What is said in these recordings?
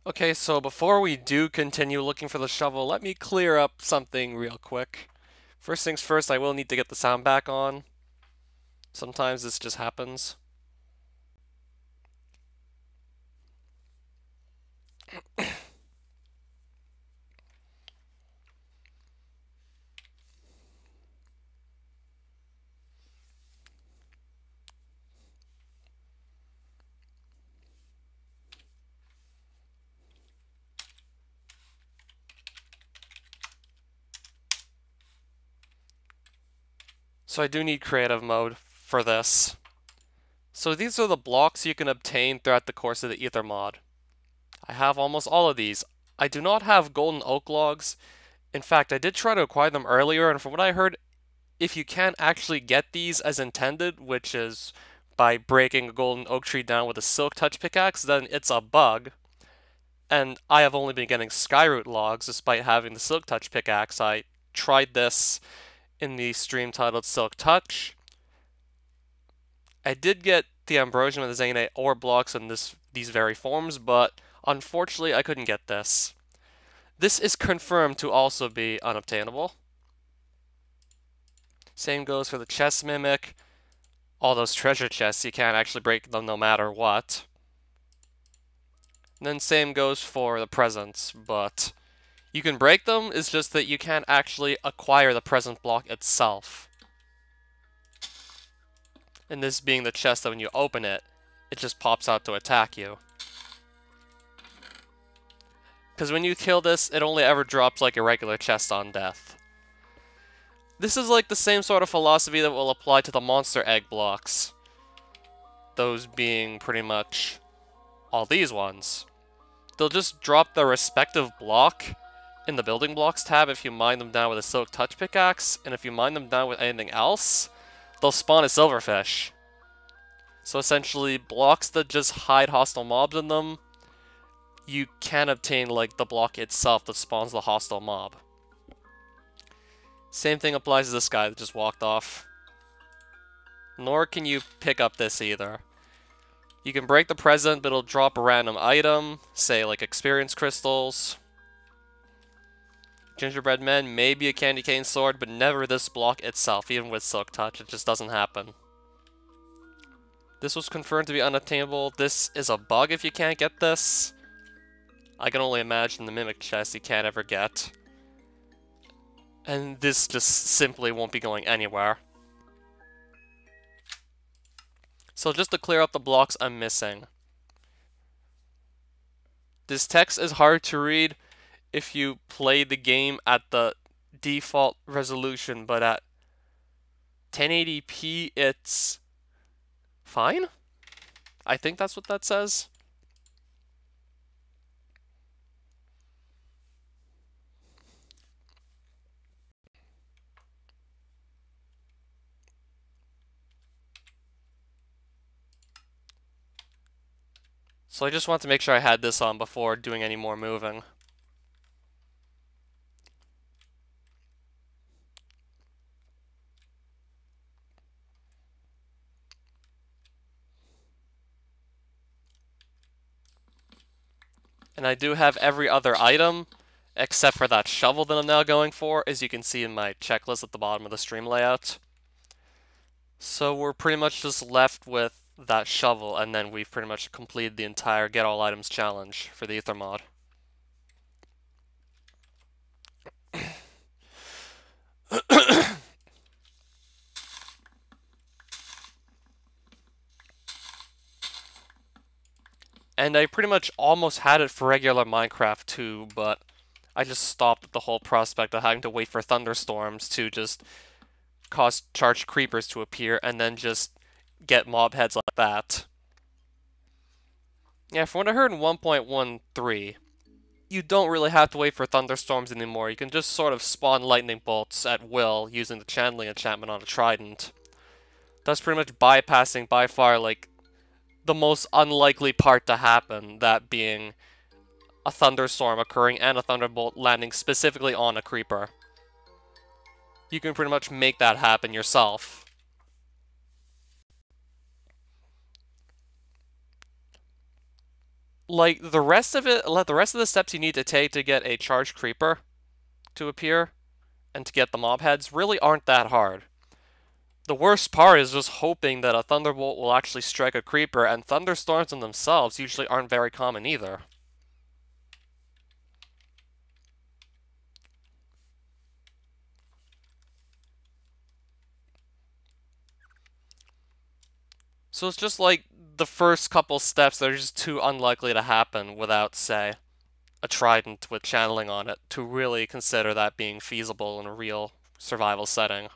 Okay, so before we do continue looking for the shovel, let me clear up something real quick. First things first, I will need to get the sound back on. Sometimes this just happens. So I do need creative mode for this. So these are the blocks you can obtain throughout the course of the Aether mod. I have almost all of these. I do not have golden oak logs. In fact, I did try to acquire them earlier, and from what I heard, if you can't actually get these as intended, which is by breaking a golden oak tree down with a silk touch pickaxe, then it's a bug. And I have only been getting skyroot logs despite having the silk touch pickaxe. I tried this in the stream titled Silk Touch. I did get the Ambrosium and the Zanite ore blocks in these very forms, but unfortunately I couldn't get this. This is confirmed to also be unobtainable. Same goes for the chest mimic. All those treasure chests, you can't actually break them no matter what. And then same goes for the presents, but you can break them, it's just that you can't actually acquire the present block itself. And this being the chest that when you open it, it just pops out to attack you. Because when you kill this, it only ever drops like a regular chest on death. This is like the same sort of philosophy that will apply to the monster egg blocks. Those being pretty much all these ones. They'll just drop their respective block in the building blocks tab if you mine them down with a silk touch pickaxe, and if you mine them down with anything else, they'll spawn a silverfish. So essentially, blocks that just hide hostile mobs in them, you can obtain like the block itself that spawns the hostile mob. Same thing applies to this guy that just walked off. Nor can you pick up this either. You can break the present, but it'll drop a random item, say like experience crystals. Gingerbread Men, maybe a candy cane sword, but never this block itself, even with Silk Touch. It just doesn't happen. This was confirmed to be unobtainable. This is a bug if you can't get this. I can only imagine the Mimic chest you can't ever get. And this just simply won't be going anywhere. So just to clear up the blocks I'm missing. This text is hard to read if you play the game at the default resolution, but at 1080p it's fine? I think that's what that says. So I just want to make sure I had this on before doing any more moving. And I do have every other item, except for that shovel that I'm now going for, as you can see in my checklist at the bottom of the stream layout. So we're pretty much just left with that shovel, and then we've pretty much completed the entire Get All Items challenge for the Aether mod. And I pretty much almost had it for regular Minecraft too, but I just stopped at the whole prospect of having to wait for thunderstorms to just cause charged creepers to appear and then just get mob heads like that. Yeah, from what I heard in 1.13, you don't really have to wait for thunderstorms anymore. You can just sort of spawn lightning bolts at will using the channeling enchantment on a trident. That's pretty much bypassing by far like the most unlikely part to happen, that being a thunderstorm occurring and a thunderbolt landing specifically on a creeper. You can pretty much make that happen yourself. Like, the rest of the steps you need to take to get a charged creeper to appear and to get the mob heads really aren't that hard. The worst part is just hoping that a thunderbolt will actually strike a creeper, and thunderstorms in themselves usually aren't very common either. So it's just like the first couple steps that are just too unlikely to happen without, say, a trident with channeling on it to really consider that being feasible in a real survival setting.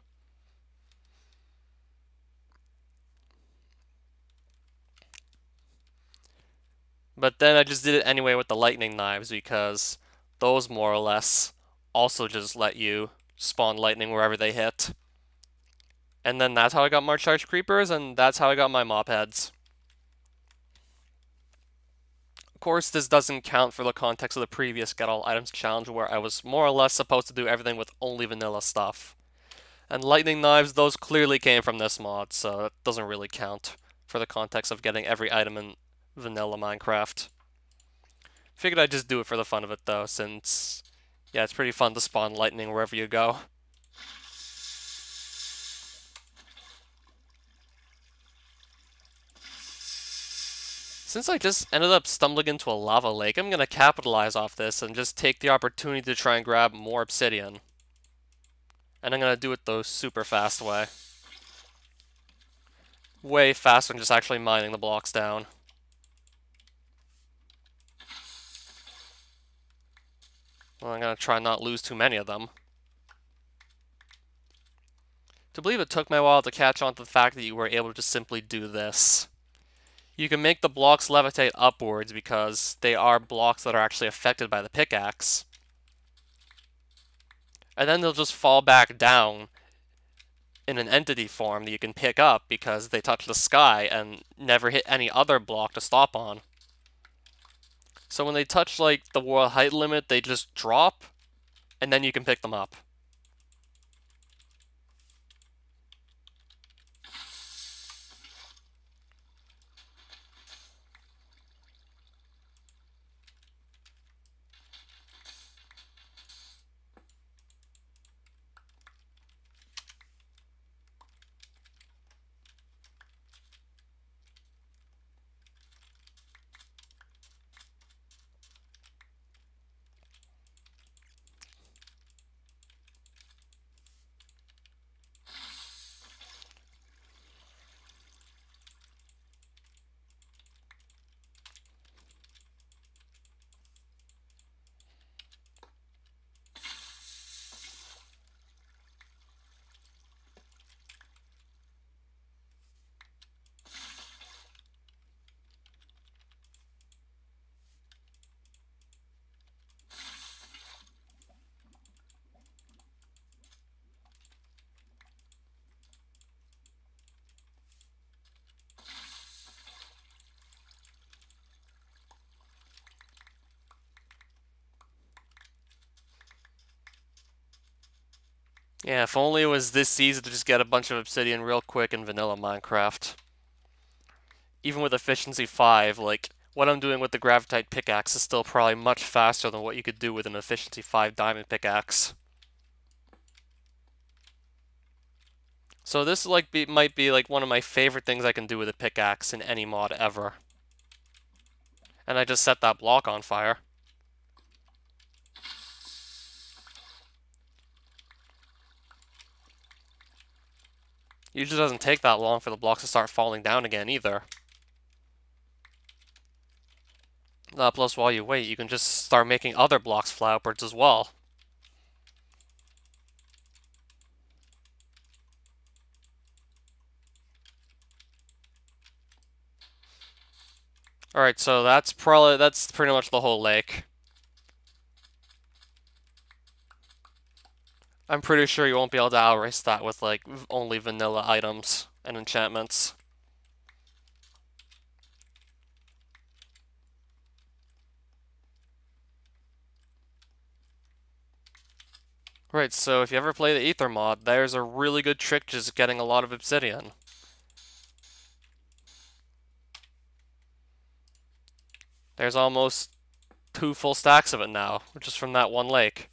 But then I just did it anyway with the lightning knives because those more or less also just let you spawn lightning wherever they hit. And then that's how I got more charged creepers, and that's how I got my mob heads. Of course, this doesn't count for the context of the previous Get All Items challenge where I was more or less supposed to do everything with only vanilla stuff. And lightning knives, those clearly came from this mod, so that doesn't really count for the context of getting every item in vanilla Minecraft. Figured I'd just do it for the fun of it though, since, yeah, it's pretty fun to spawn lightning wherever you go. Since I just ended up stumbling into a lava lake, I'm going to capitalize off this and just take the opportunity to try and grab more obsidian. And I'm going to do it the super fast way. Way faster than just actually mining the blocks down. Well, I'm going to try and not lose too many of them. To believe it took me a while to catch on to the fact that you were able to just simply do this. You can make the blocks levitate upwards because they are blocks that are actually affected by the pickaxe. And then they'll just fall back down in an entity form that you can pick up because they touch the sky and never hit any other block to stop on. So when they touch like the world height limit, they just drop, and then you can pick them up. Yeah, if only it was this easy to just get a bunch of obsidian real quick in vanilla Minecraft. Even with efficiency 5, like, what I'm doing with the gravitite pickaxe is still probably much faster than what you could do with an efficiency 5 diamond pickaxe. So this might be like one of my favorite things I can do with a pickaxe in any mod ever. And I just set that block on fire. Usually doesn't take that long for the blocks to start falling down again either. Plus, while you wait, you can just start making other blocks fly upwards as well. Alright, so that's pretty much the whole lake. I'm pretty sure you won't be able to outrace that with, like, only vanilla items and enchantments. Right, so if you ever play the Aether mod, there's a really good trick just getting a lot of obsidian. There's almost 2 full stacks of it now, which is from that one lake.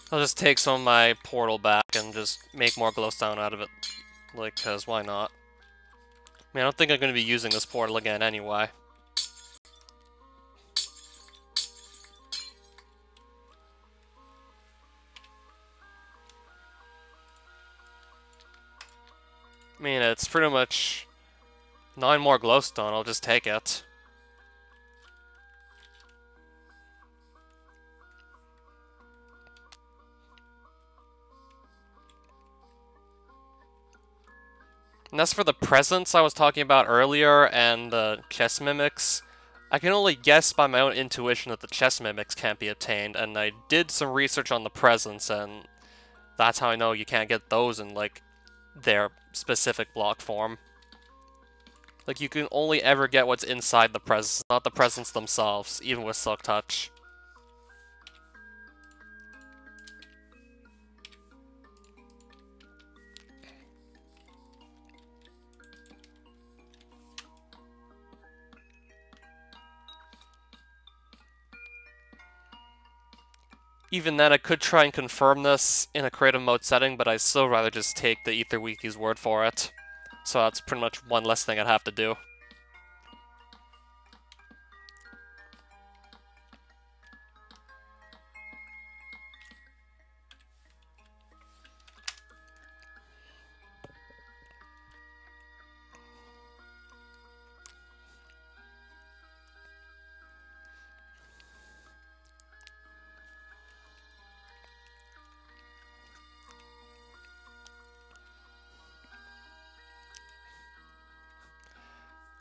I'll just take some of my portal back and just make more glowstone out of it. Like, cause why not? I mean, I don't think I'm going to be using this portal again anyway. I mean, it's pretty much 9 more glowstone, I'll just take it. And as for the presents I was talking about earlier and the chest mimics, I can only guess by my own intuition that the chest mimics can't be obtained, and I did some research on the presents, and that's how I know you can't get those in, like, their specific block form. Like, you can only ever get what's inside the presents, not the presents themselves, even with Silk Touch. Even then, I could try and confirm this in a creative mode setting, but I'd still rather just take the Aether Wiki's word for it. So that's pretty much one less thing I'd have to do.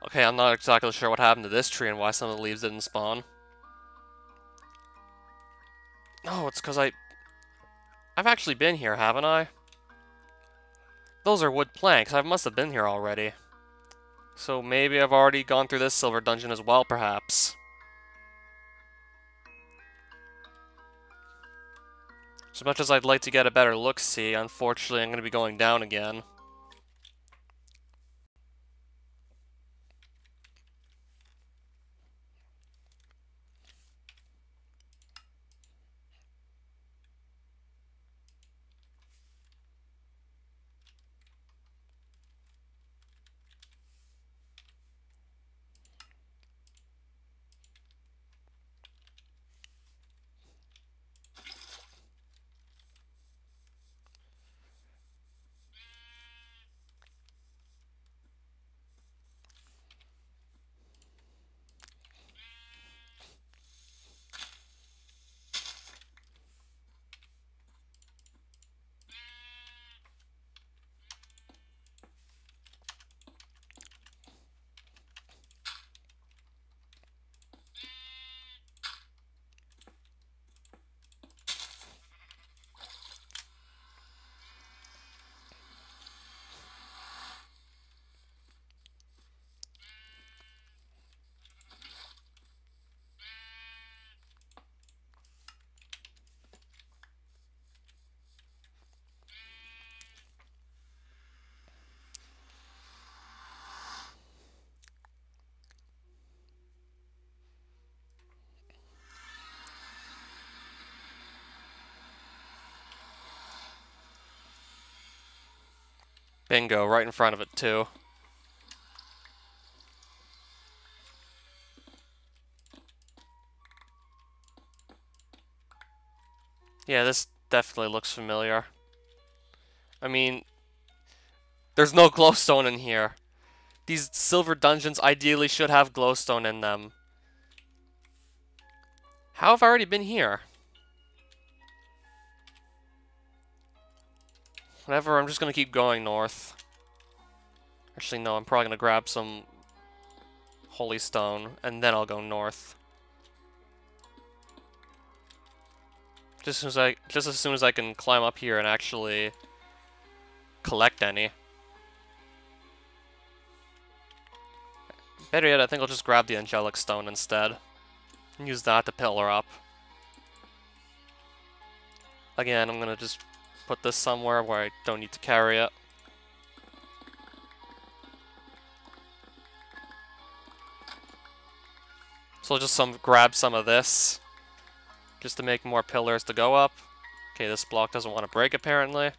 Okay, I'm not exactly sure what happened to this tree and why some of the leaves didn't spawn. No, it's because I've actually been here, haven't I? Those are wood planks. I must have been here already. So maybe I've already gone through this silver dungeon as well, perhaps. As much as I'd like to get a better look-see, unfortunately I'm going to be going down again. Bingo, right in front of it too. Yeah, this definitely looks familiar. I mean, there's no glowstone in here. These silver dungeons ideally should have glowstone in them. How have I already been here? Whatever, I'm just gonna keep going north. Actually, no, I'm probably gonna grab some holy stone, and then I'll go north. Just as soon as I can climb up here and actually collect any. Better yet, I think I'll just grab the angelic stone instead. And use that to pillar up. Again, I'm gonna just put this somewhere where I don't need to carry it. So I'll just grab some of this, just to make more pillars to go up. Okay, this block doesn't want to break apparently.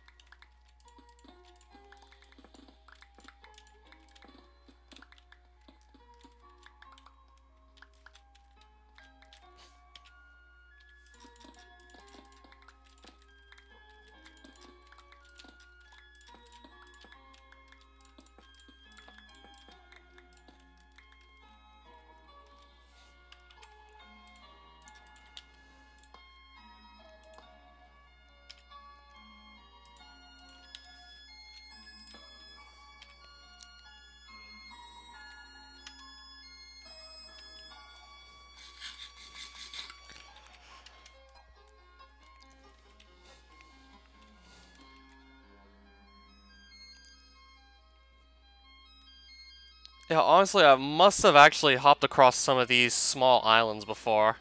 Yeah, honestly, I must have actually hopped across some of these small islands before.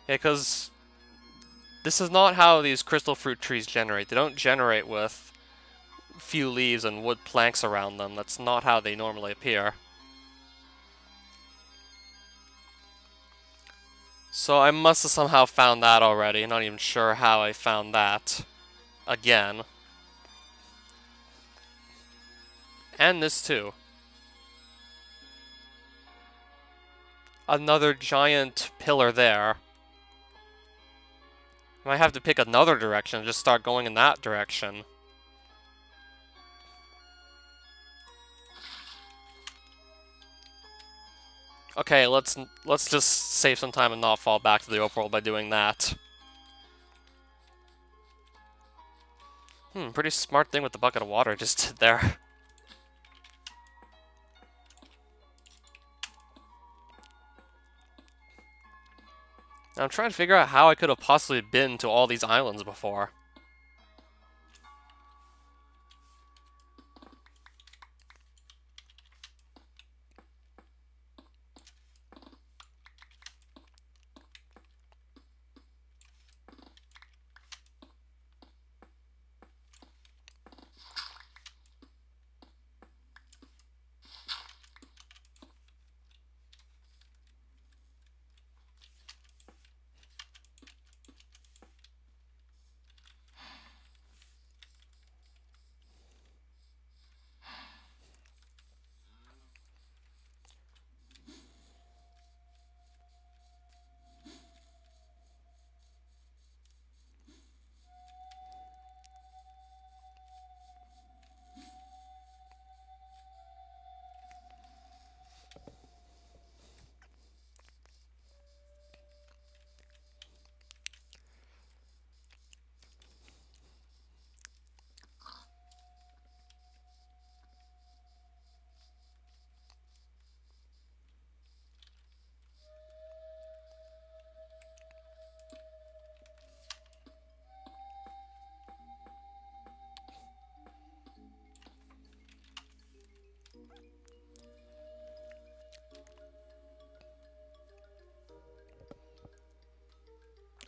Yeah, because this is not how these crystal fruit trees generate. They don't generate with few leaves and wood planks around them. That's not how they normally appear. So I must have somehow found that already. Not even sure how I found that. Again. And this too. Another giant pillar there. I might have to pick another direction and just start going in that direction. Okay, let's just save some time and not fall back to the overworld by doing that. Pretty smart thing with the bucket of water just did there. I'm trying to figure out how I could have possibly been to all these islands before.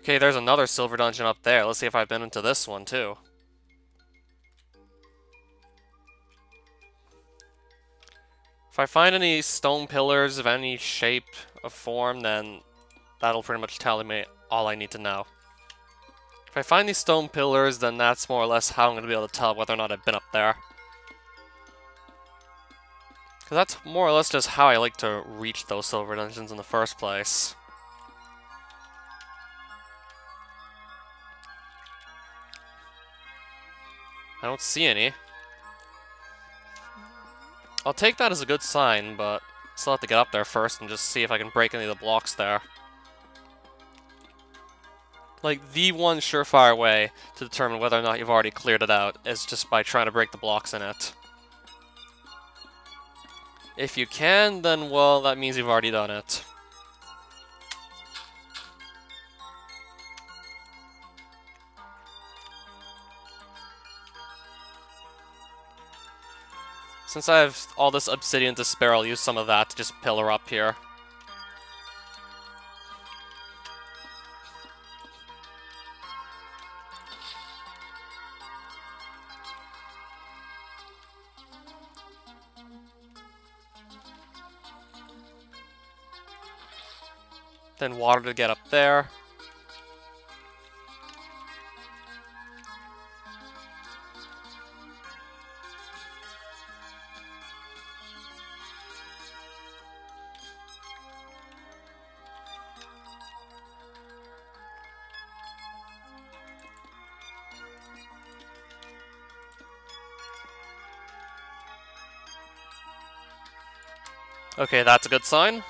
Okay, there's another silver dungeon up there. Let's see if I've been into this one too. If I find any stone pillars of any shape or form, then that'll pretty much tell me all I need to know. If I find these stone pillars, then that's more or less how I'm going to be able to tell whether or not I've been up there. Because that's more or less just how I like to reach those silver dungeons in the first place. I don't see any. I'll take that as a good sign, but still have to get up there first and just see if I can break any of the blocks there. Like, the one surefire way to determine whether or not you've already cleared it out is just by trying to break the blocks in it. If you can, then, well, that means you've already done it. Since I have all this obsidian to spare, I'll use some of that to just pillar up here. Then water to get up there. Okay, that's a good sign.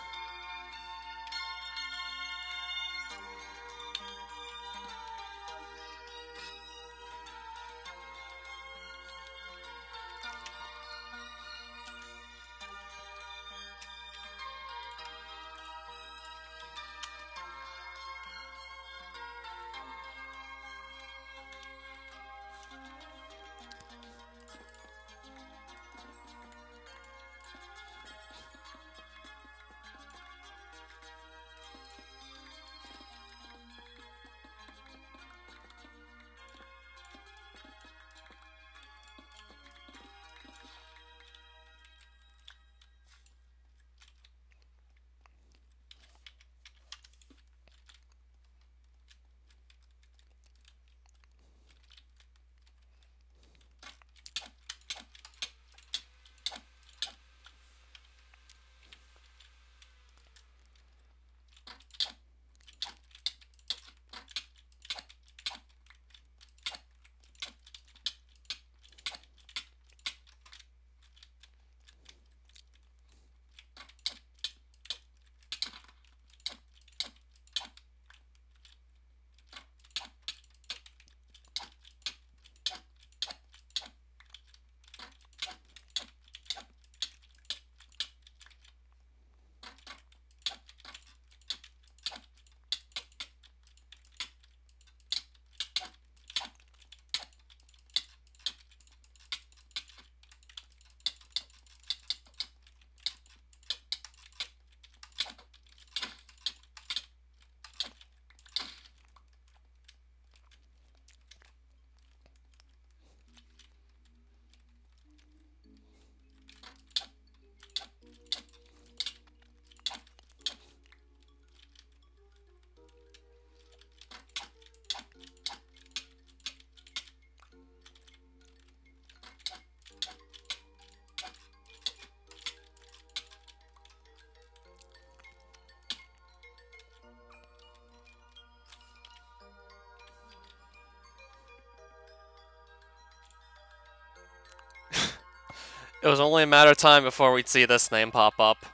It was only a matter of time before we'd see this name pop up.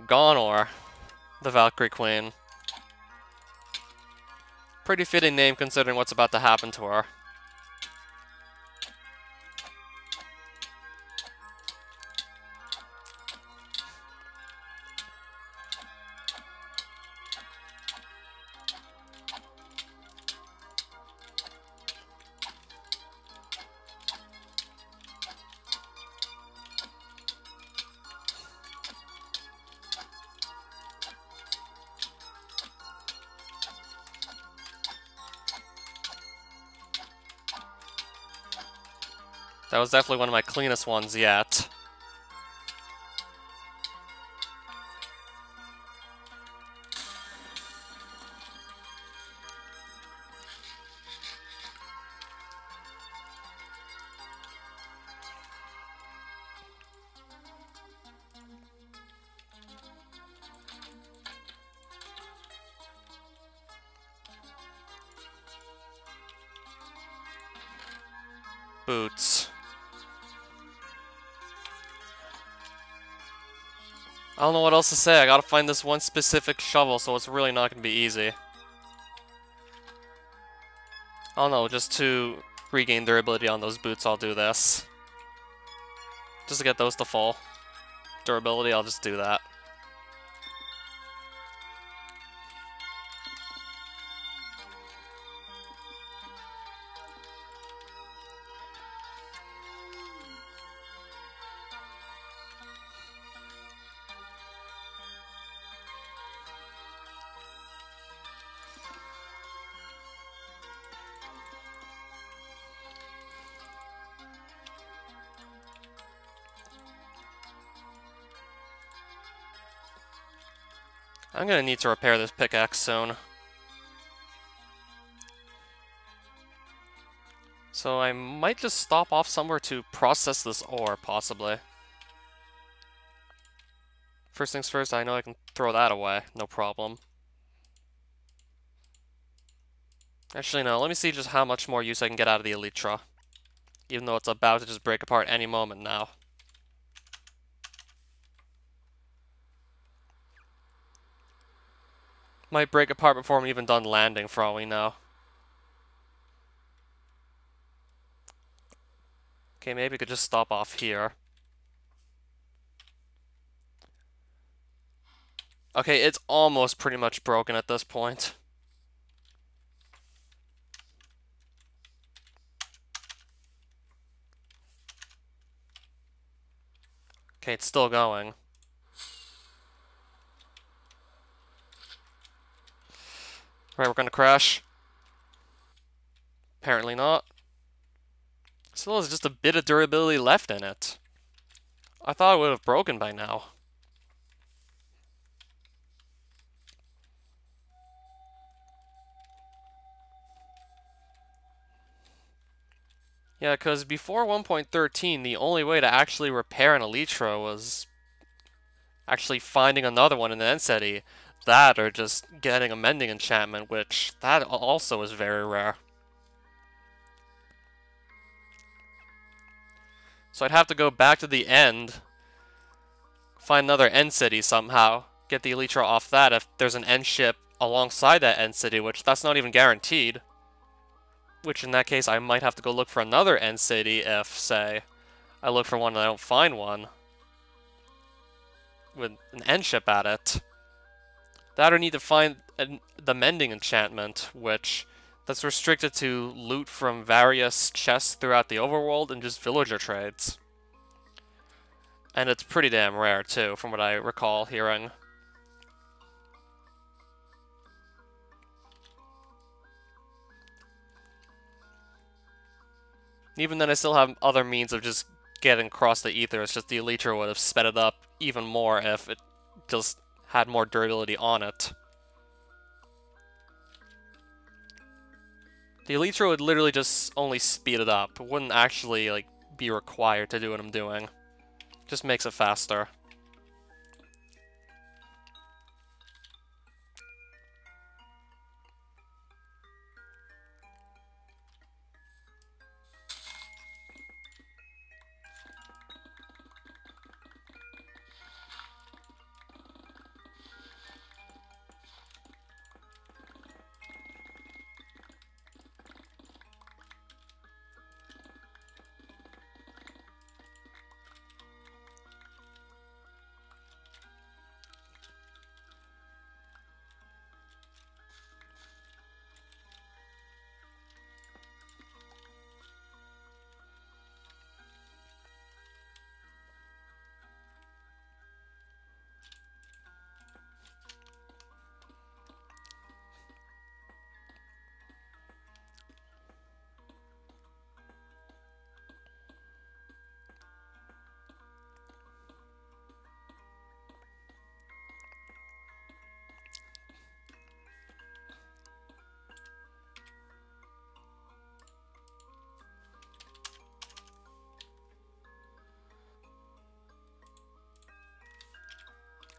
Gonor, the Valkyrie Queen. Pretty fitting name considering what's about to happen to her. That was definitely one of my cleanest ones yet. boots. I don't know what else to say. I gotta find this one specific shovel, so it's really not gonna be easy. I don't know, just to regain durability on those boots, I'll do this. Just to get those to full durability, I'll just do that. I'm gonna need to repair this pickaxe soon. So I might just stop off somewhere to process this ore, possibly. First things first, I know I can throw that away, no problem. Actually, no, let me see just how much more use I can get out of the Elytra. Even though it's about to just break apart any moment now. Might break apart before I'm even done landing, for all we know. Okay, maybe we could just stop off here. Okay, it's almost pretty much broken at this point. Okay, it's still going. Right, we're gonna crash. Apparently not. Still has just a bit of durability left in it. I thought it would have broken by now. Yeah, because before 1.13, the only way to actually repair an Elytra was actually finding another one in the End. That, or just getting a mending enchantment, which that also is very rare. So I'd have to go back to the end, find another end city somehow, get the Elytra off that if there's an end ship alongside that end city, which that's not even guaranteed. Which in that case I might have to go look for another end city if, say, I look for one and I don't find one with an end ship at it. That or need to find the mending enchantment, which that's restricted to loot from various chests throughout the overworld and just villager trades. And it's pretty damn rare too, from what I recall hearing. Even then I still have other means of just getting across the ether, it's just the Elytra would have sped it up even more if it just had more durability on it. The Elytra would literally just only speed it up. It wouldn't actually, like, be required to do what I'm doing. Just makes it faster.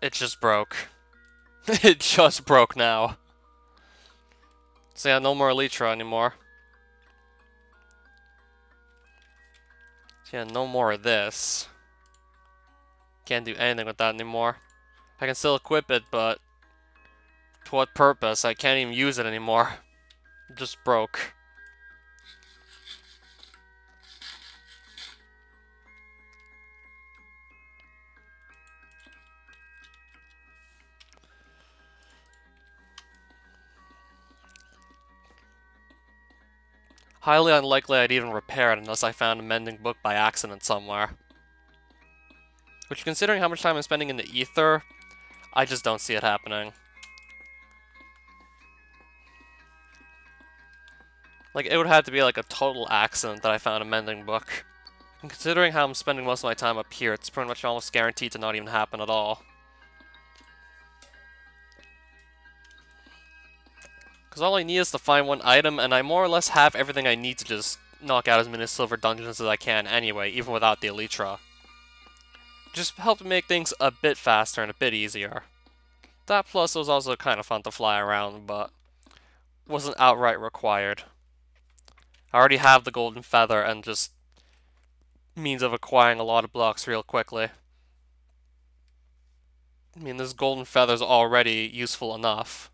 It just broke. It just broke now. So yeah, no more Elytra anymore. So yeah, no more of this. Can't do anything with that anymore. I can still equip it, but to what purpose? I can't even use it anymore. It just broke. Highly unlikely I'd even repair it unless I found a mending book by accident somewhere. Which, considering how much time I'm spending in the Aether, I just don't see it happening. Like, it would have to be like a total accident that I found a mending book. And considering how I'm spending most of my time up here, it's pretty much almost guaranteed to not even happen at all. Because all I need is to find one item, and I more or less have everything I need to just knock out as many silver dungeons as I can anyway, even without the Elytra. Just help to make things a bit faster and a bit easier. That plus it was also kind of fun to fly around, but wasn't outright required. I already have the golden feather and just means of acquiring a lot of blocks real quickly. I mean, this golden feather's already useful enough.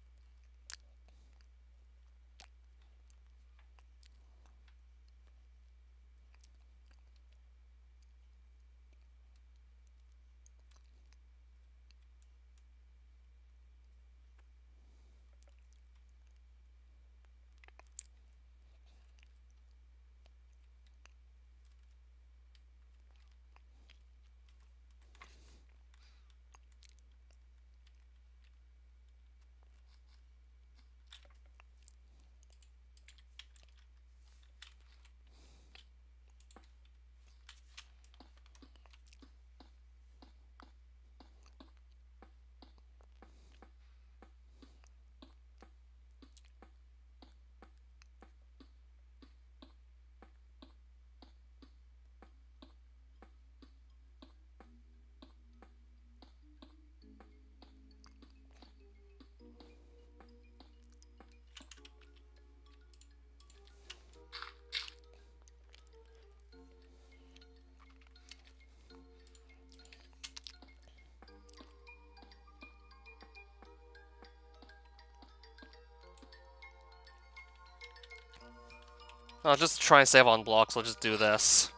I'll just try and save on blocks, I'll just do this.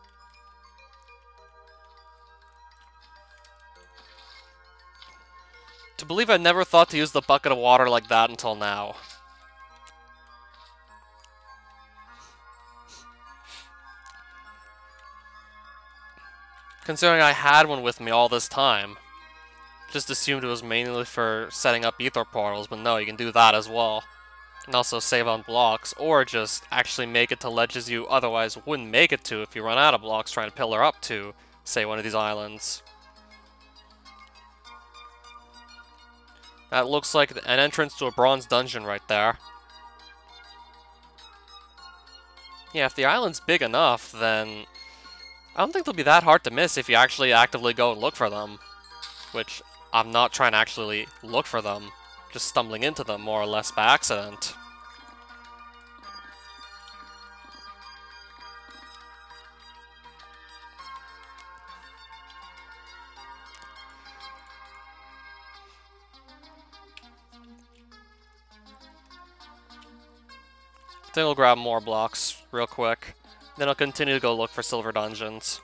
To believe I never thought to use the bucket of water like that until now. Considering I had one with me all this time. Just assumed it was mainly for setting up ether portals, but no, you can do that as well. And also save on blocks, or just actually make it to ledges you otherwise wouldn't make it to if you run out of blocks trying to pillar up to, say, one of these islands. That looks like an entrance to a bronze dungeon right there. Yeah, if the island's big enough, then I don't think they'll be that hard to miss if you actually actively go and look for them. Which, I'm not trying to actually look for them, just stumbling into them more or less by accident. Then we'll grab more blocks real quick. Then I'll continue to go look for silver dungeons.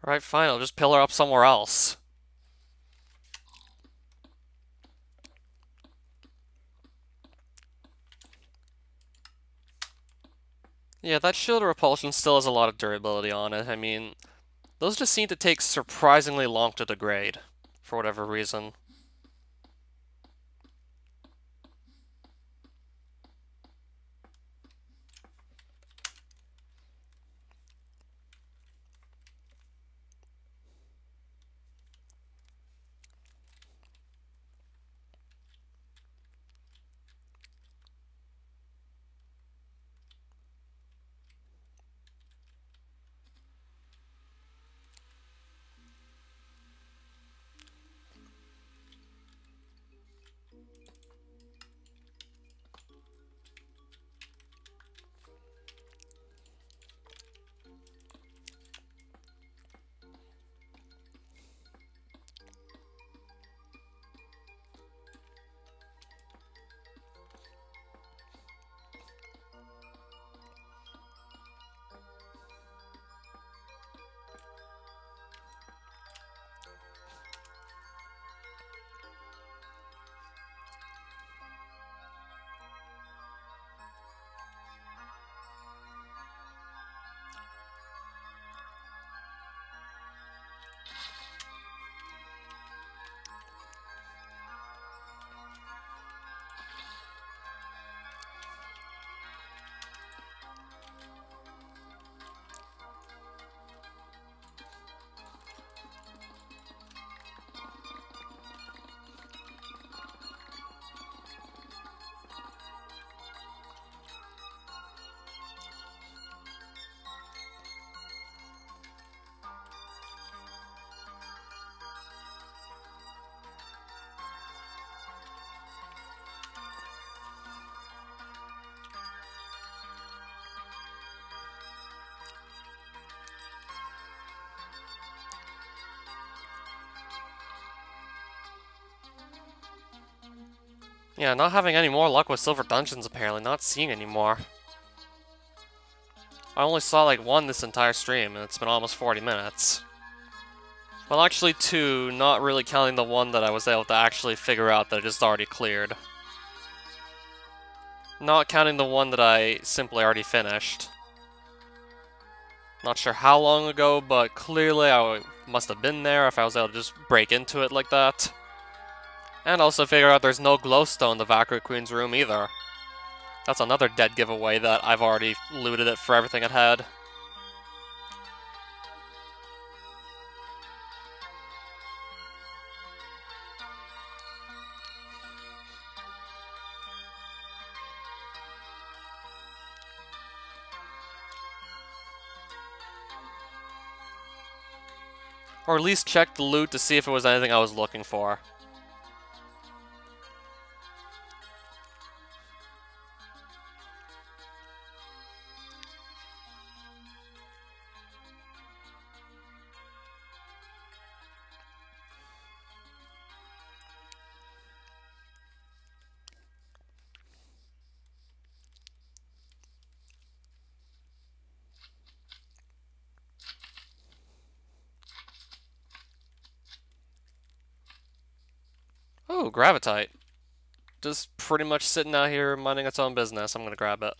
Alright, fine, I'll just pillar up somewhere else. Yeah, that shield repulsion still has a lot of durability on it. I mean, those just seem to take surprisingly long to degrade, for whatever reason. Yeah, not having any more luck with silver dungeons apparently, not seeing any more. I only saw like one this entire stream, and it's been almost 40 minutes. Well, actually two, not really counting the one that I was able to actually figure out that I just already cleared. Not counting the one that I simply already finished. Not sure how long ago, but clearly I must have been there if I was able to just break into it like that. And also figure out there's no glowstone in the Valkyrie Queen's room either. That's another dead giveaway that I've already looted it for everything it had. Or at least check the loot to see if it was anything I was looking for. Oh, Gravitite. Just pretty much sitting out here minding its own business. I'm gonna grab it.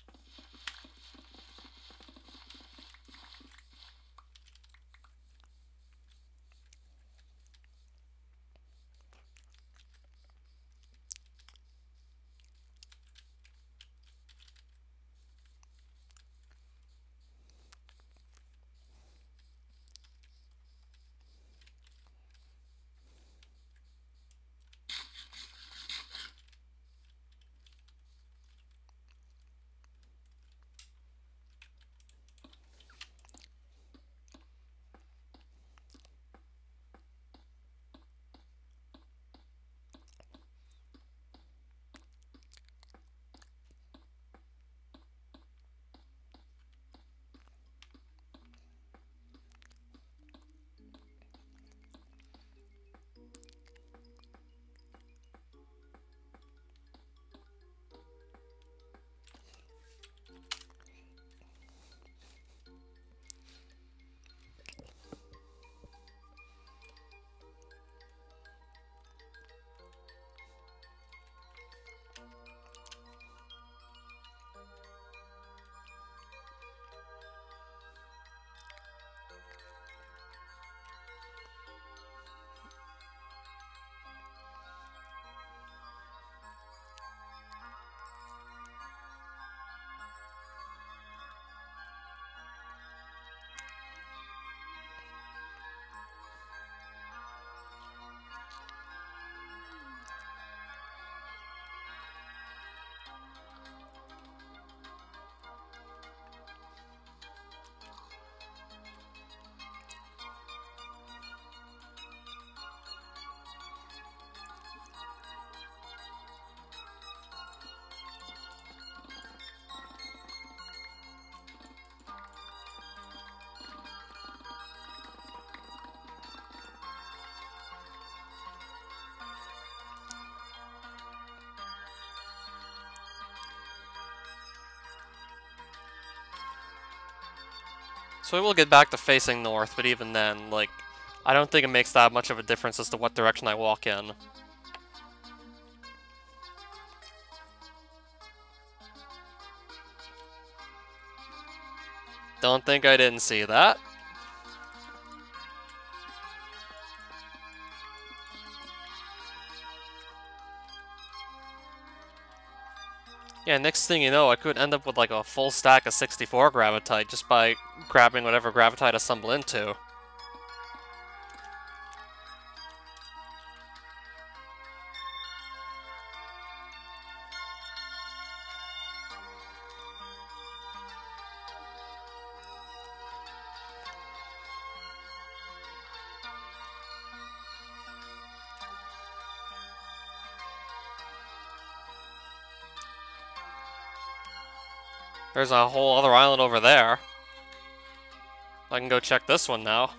So we will get back to facing north, but even then, like, I don't think it makes that much of a difference as to what direction I walk in. Don't think I didn't see that. Yeah, next thing you know, I could end up with like a full stack of 64 Gravitite just by grabbing whatever Gravitite I stumble into. There's a whole other island over there. I can go check this one now.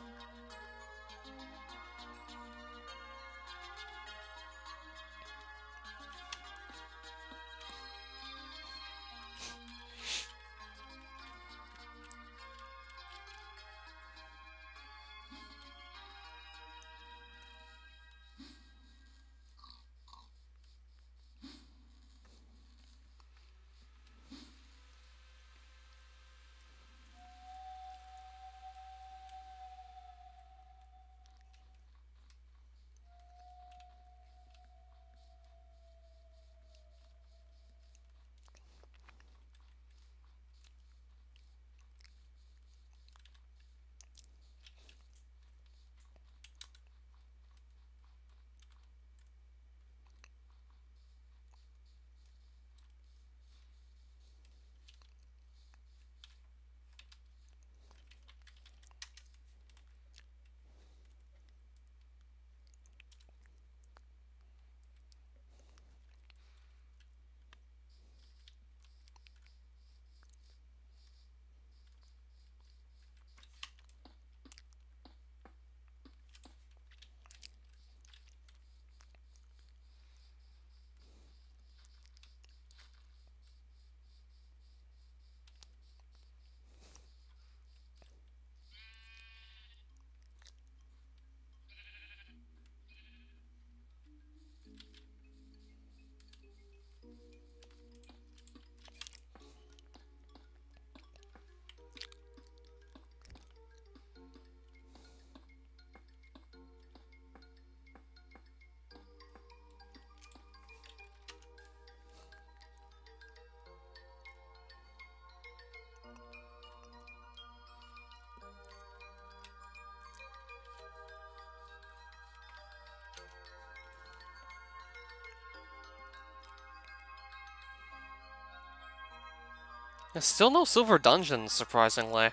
There's still no silver dungeons, surprisingly.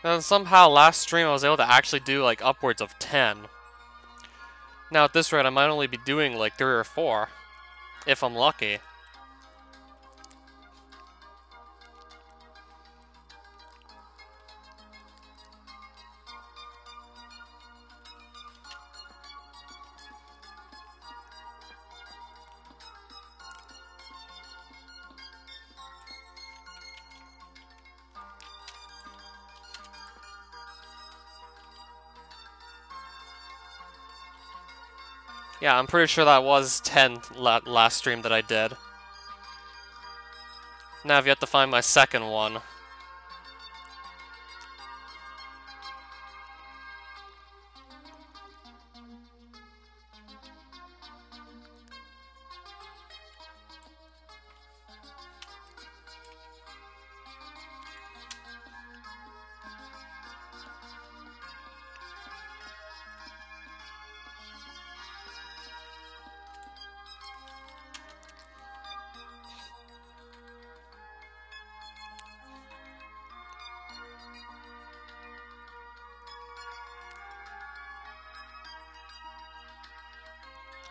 And somehow last stream I was able to actually do like upwards of 10. Now at this rate I might only be doing like 3 or 4, if I'm lucky. Yeah, I'm pretty sure that was 10 last stream that I did. Now I've yet to find my second one.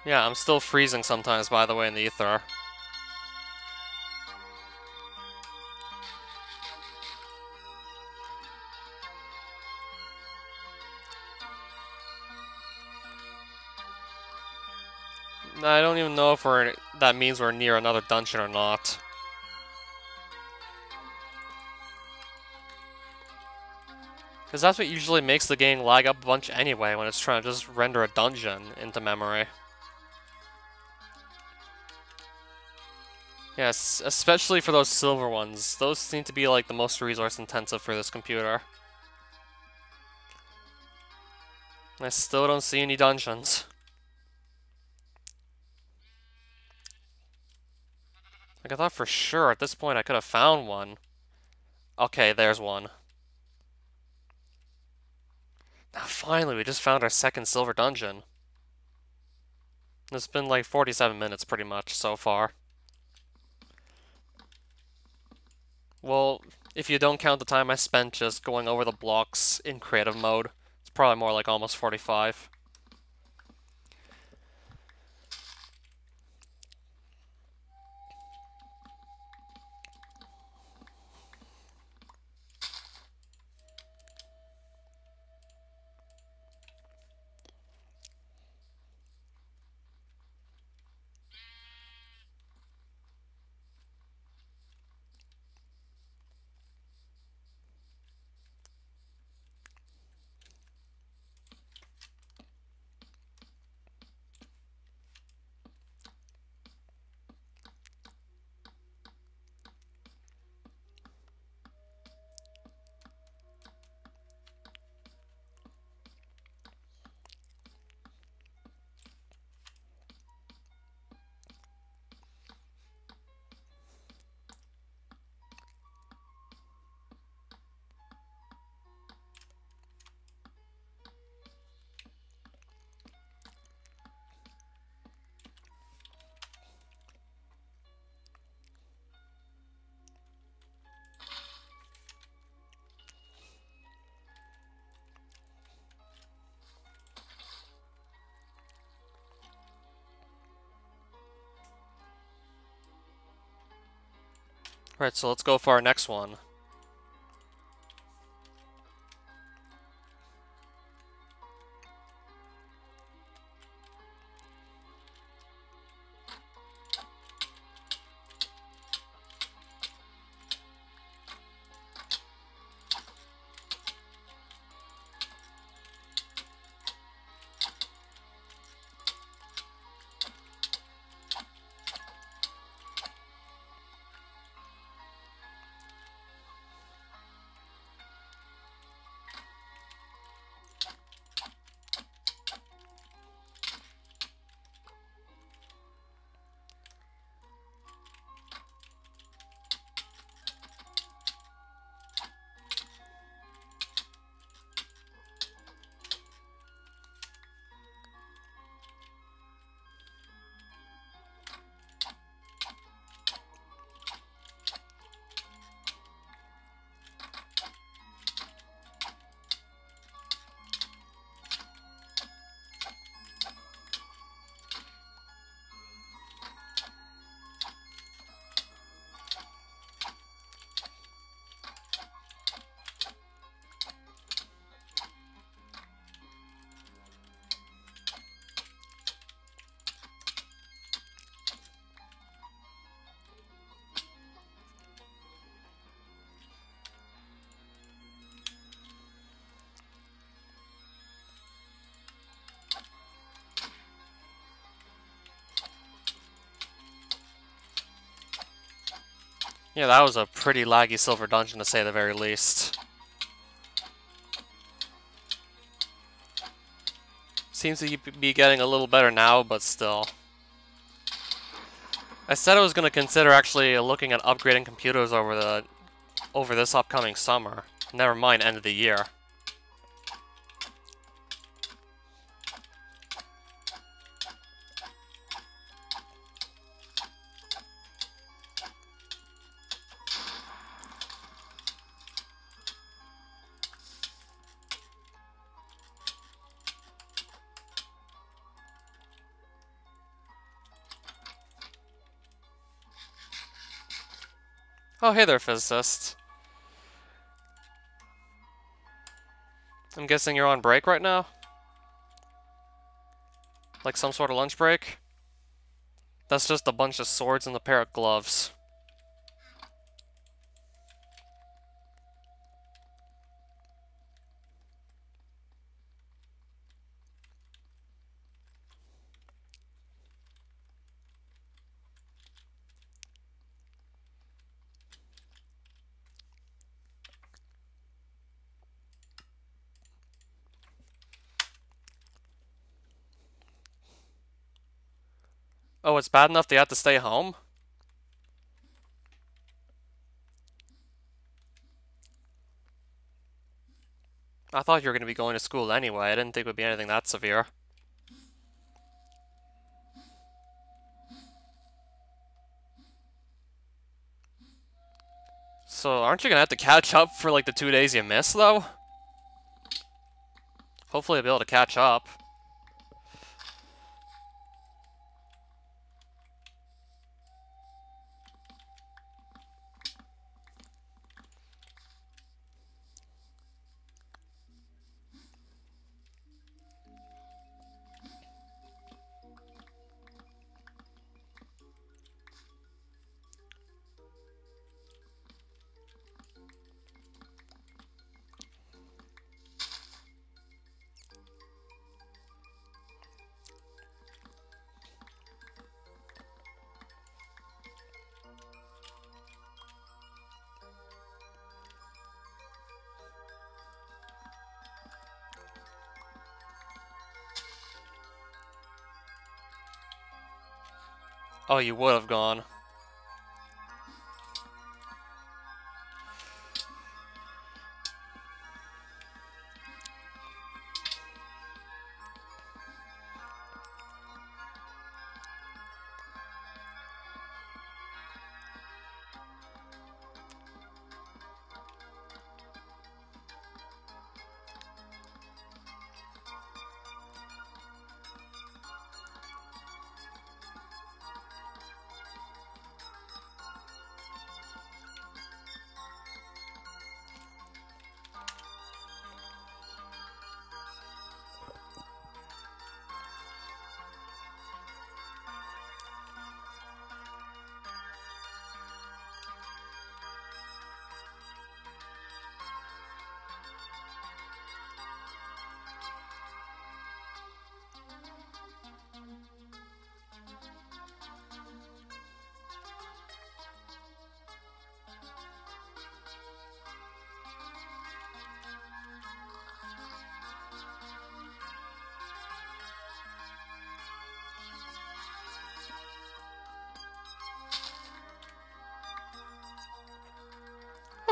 Yeah, I'm still freezing sometimes, by the way, in the Aether. I don't even know if that means we're near another dungeon or not. Because that's what usually makes the game lag up a bunch anyway, when it's trying to just render a dungeon into memory. Yes, especially for those silver ones. Those seem to be like the most resource intensive for this computer. I still don't see any dungeons. Like, I thought for sure at this point I could have found one. Okay, there's one. Now finally, we just found our second silver dungeon. It's been like 47 minutes pretty much so far. Well, if you don't count the time I spent just going over the blocks in creative mode, it's probably more like almost 45. Right, so let's go for our next one. Yeah, that was a pretty laggy silver dungeon to say the very least. Seems to be getting a little better now, but still. I said I was going to consider actually looking at upgrading computers over this upcoming summer. Never mind end of the year. Oh, hey there, physicist. I'm guessing you're on break right now? Like some sort of lunch break? That's just a bunch of swords and a pair of gloves. Oh, it's bad enough they have to stay home? I thought you were going to be going to school anyway. I didn't think it would be anything that severe. So, aren't you going to have to catch up for like the 2 days you missed, though? Hopefully you'll be able to catch up. Oh, you would have gone.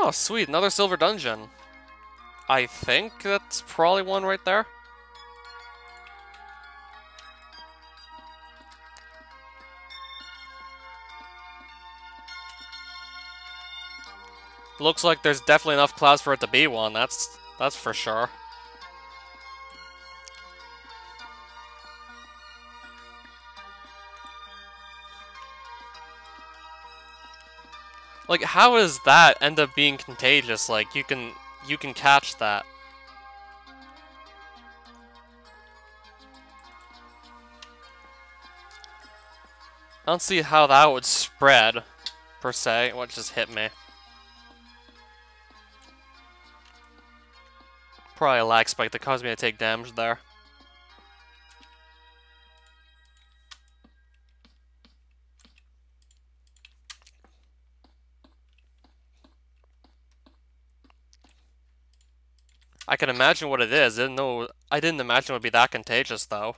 Oh, sweet, another silver dungeon. I think that's probably one right there. Looks like there's definitely enough clouds for it to be one, that's for sure. Like, how does that end up being contagious? Like, you can catch that. I don't see how that would spread, per se. What just hit me? Probably a lag spike that caused me to take damage there. I can imagine what it is. I didn't imagine it would be that contagious, though.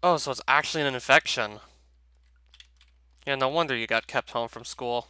Oh, so it's actually an infection. Yeah, no wonder you got kept home from school.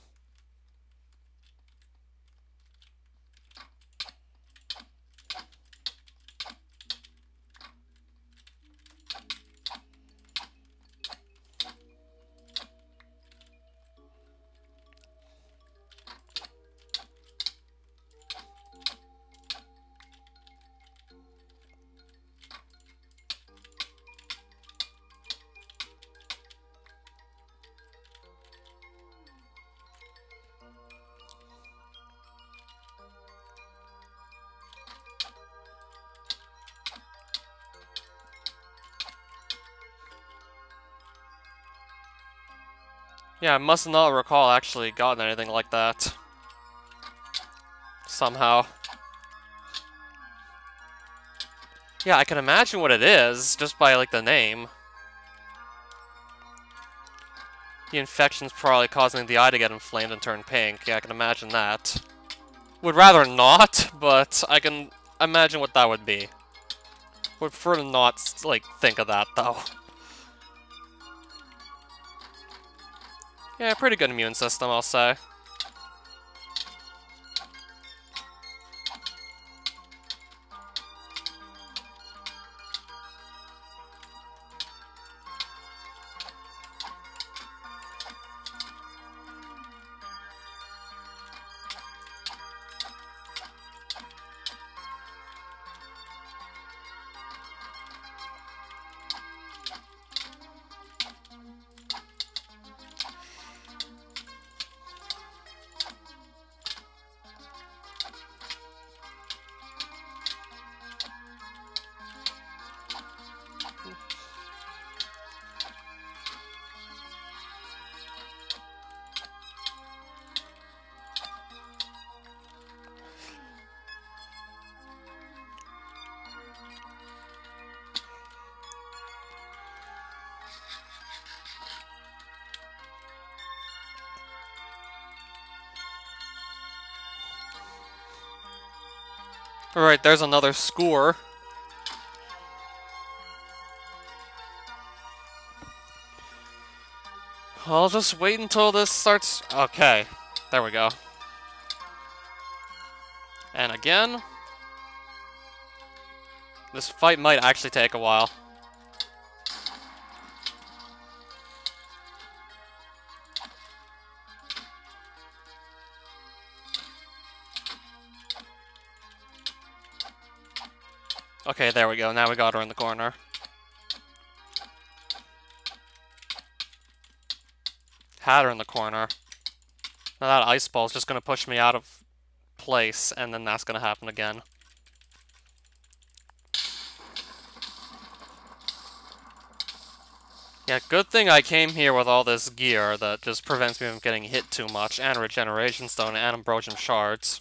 Yeah, I must not recall actually gotten anything like that. Somehow. Yeah, I can imagine what it is, just by, like, the name. The infection's probably causing the eye to get inflamed and turn pink. Yeah, I can imagine that. Would rather not, but I can imagine what that would be. Would prefer to not, like, think of that, though. Yeah, pretty good immune system, I'll say. Alright, there's another score. I'll just wait until this starts... Okay, there we go. And again... This fight might actually take a while. Okay, there we go. Now we got her in the corner. Had her in the corner. Now that ice ball is just going to push me out of place, and then that's going to happen again. Yeah, good thing I came here with all this gear that just prevents me from getting hit too much, and Regeneration Stone and Ambrosium Shards.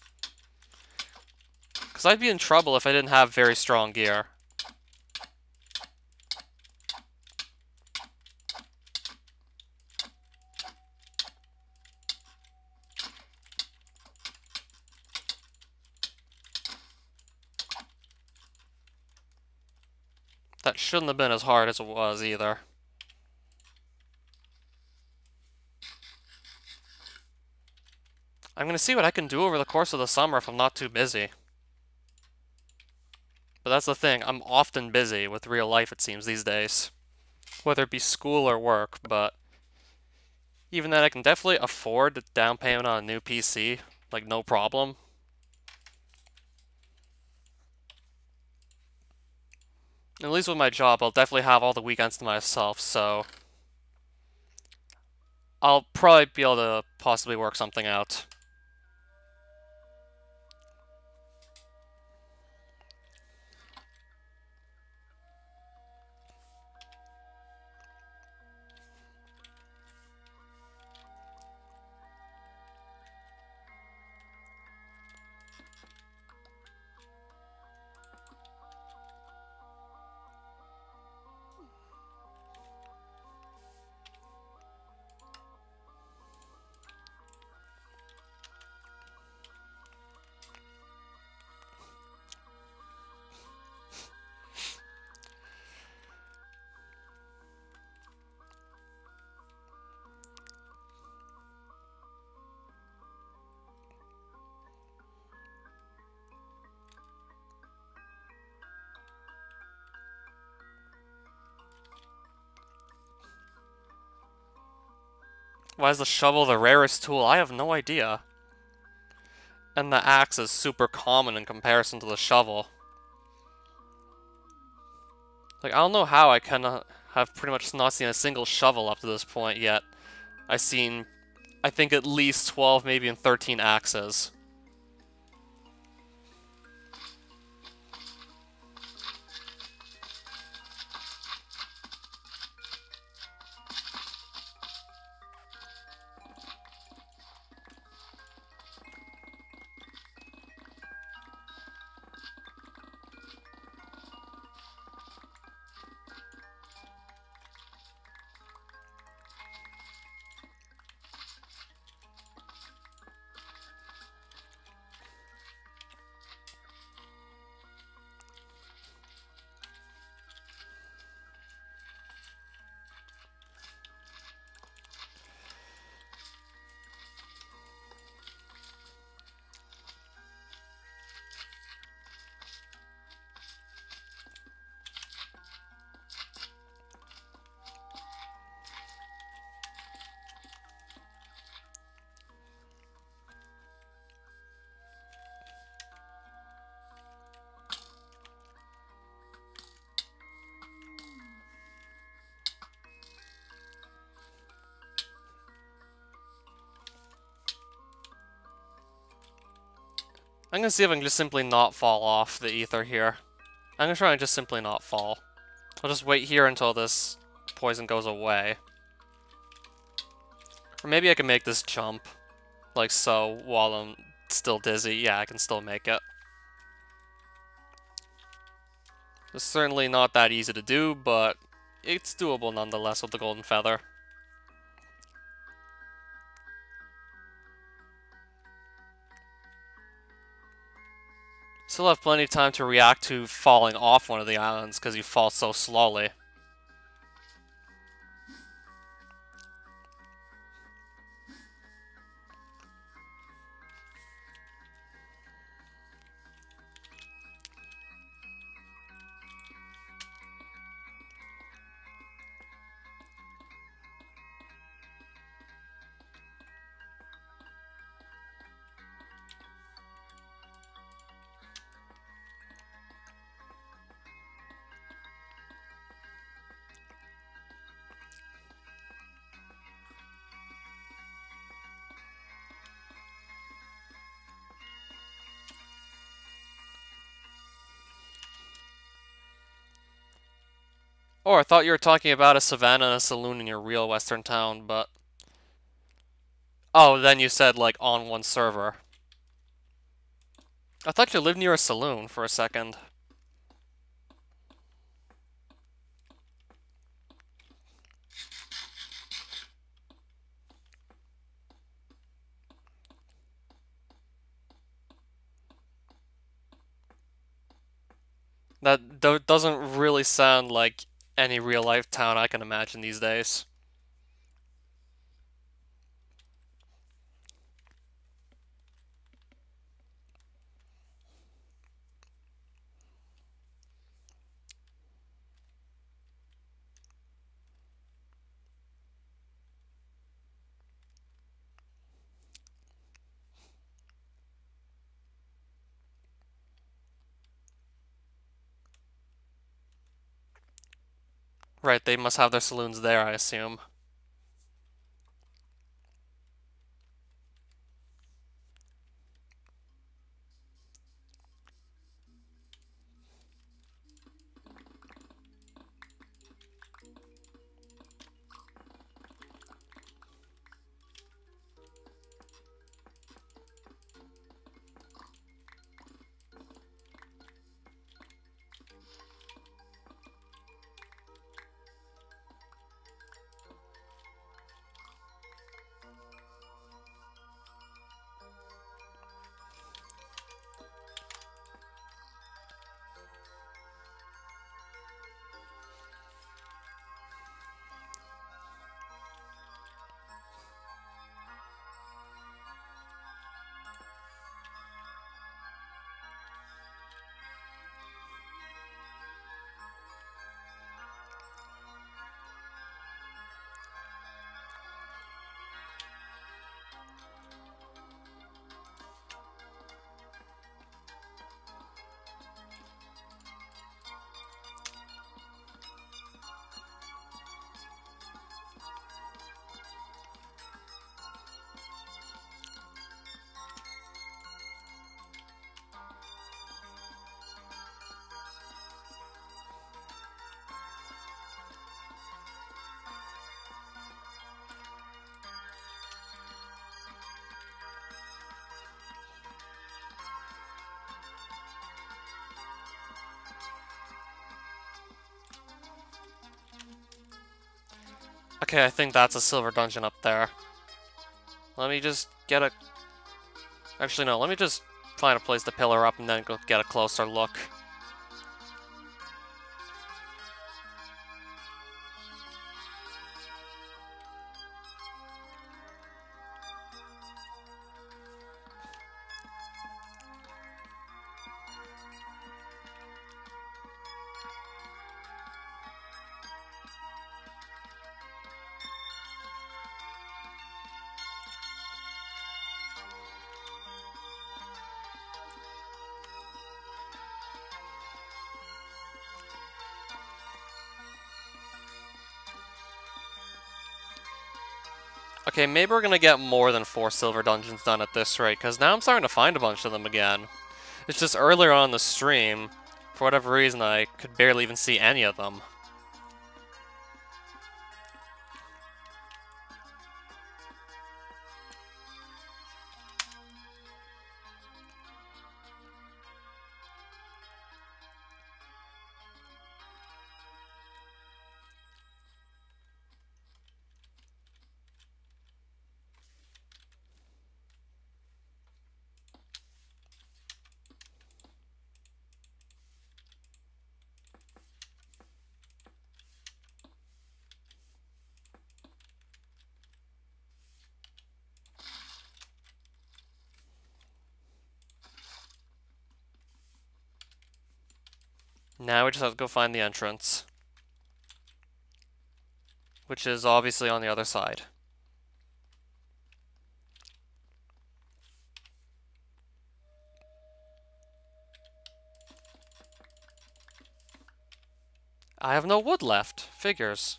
Because I'd be in trouble if I didn't have very strong gear. That shouldn't have been as hard as it was, either. I'm going to see what I can do over the course of the summer if I'm not too busy. But that's the thing, I'm often busy with real life, it seems, these days. Whether it be school or work, but... Even then, I can definitely afford the down payment on a new PC, like, no problem. At least with my job, I'll definitely have all the weekends to myself, so... I'll probably be able to possibly work something out. Why is the shovel the rarest tool? I have no idea. And the axe is super common in comparison to the shovel. Like, I don't know how I have pretty much not seen a single shovel up to this point yet. I've seen, I think, at least 12, maybe even 13 axes. I'm gonna see if I can just simply not fall off the ether here. I'm gonna try and just simply not fall. I'll just wait here until this poison goes away. Or maybe I can make this jump, like so, while I'm still dizzy. Yeah, I can still make it. It's certainly not that easy to do, but it's doable nonetheless with the golden feather. Still have plenty of time to react to falling off one of the islands, because you fall so slowly. Oh, I thought you were talking about a savannah and a saloon in your real western town, but... Oh, then you said, like, on one server. I thought you lived near a saloon for a second. That doesn't really sound like any real-life town I can imagine these days. Right, they must have their saloons there, I assume. Okay, I think that's a silver dungeon up there. Let me just get a... Actually, no, let me just find a place to pillar up and then go get a closer look. Okay, maybe we're gonna get more than 4 silver dungeons done at this rate, because now I'm starting to find a bunch of them again. It's just earlier on the stream, for whatever reason, I could barely even see any of them. Now we just have to go find the entrance, which is obviously on the other side. I have no wood left. Figures.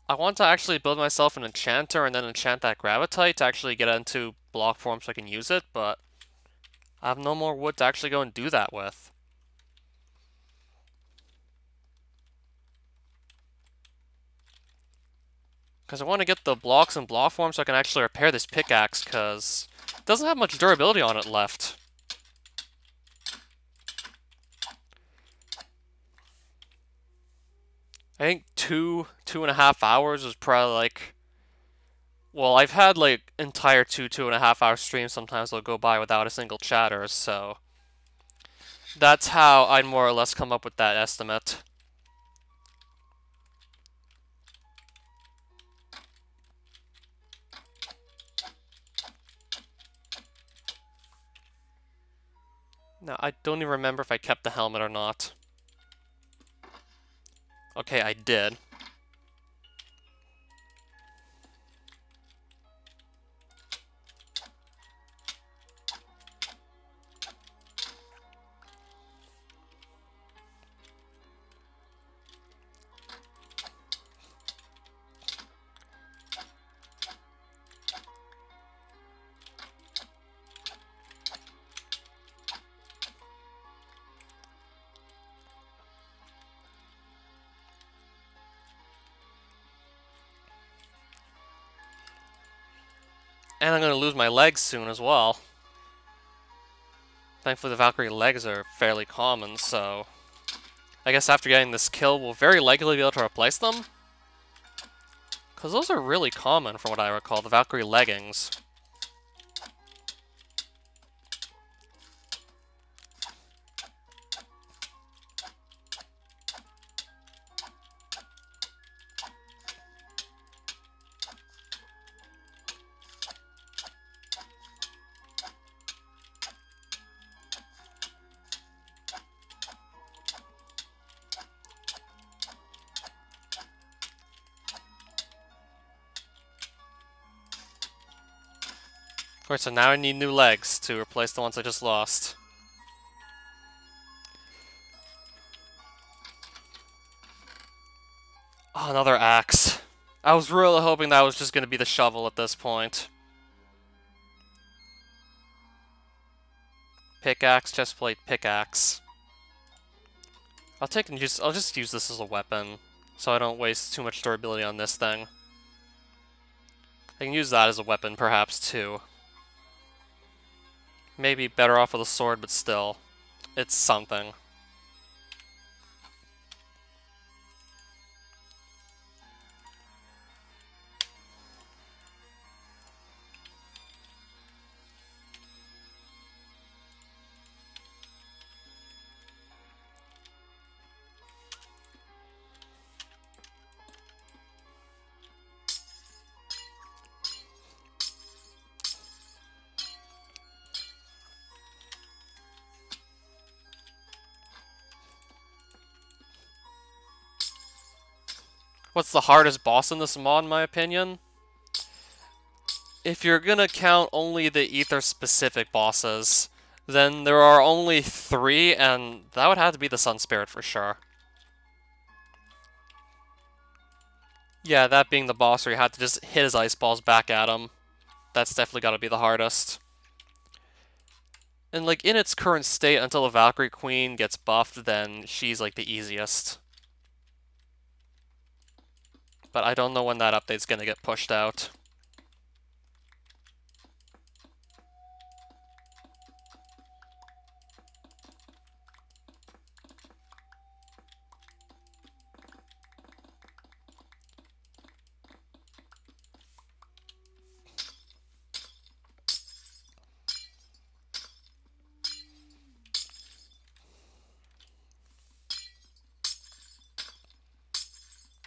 I want to actually build myself an enchanter and then enchant that gravitite to actually get it into block form so I can use it, but I have no more wood to actually go and do that with. Because I want to get the blocks in block form so I can actually repair this pickaxe, because it doesn't have much durability on it left. I think 2.5 hours was probably like... Well, I've had like entire 2.5 hour streams sometimes they'll go by without a single chatter, so... That's how I'd more or less come up with that estimate. Now, I don't even remember if I kept the helmet or not. Okay, I did. And I'm going to lose my legs soon as well. Thankfully, the Valkyrie legs are fairly common, so... I guess after getting this kill, we'll very likely be able to replace them. Because those are really common, from what I recall, the Valkyrie leggings. Alright, so now I need new legs to replace the ones I just lost. Oh, another axe. I was really hoping that was just going to be the shovel at this point. Pickaxe, chestplate, pickaxe. I'll just use this as a weapon, so I don't waste too much durability on this thing. I can use that as a weapon, perhaps, too. Maybe better off with a sword, but still. It's something. What's the hardest boss in this mod, in my opinion? If you're gonna count only the Aether-specific bosses, then there are only 3, and that would have to be the Sun Spirit for sure. Yeah, that being the boss where you had to just hit his ice balls back at him. That's definitely gotta be the hardest. And like in its current state, until the Valkyrie Queen gets buffed, then she's like the easiest. But I don't know when that update's gonna get pushed out.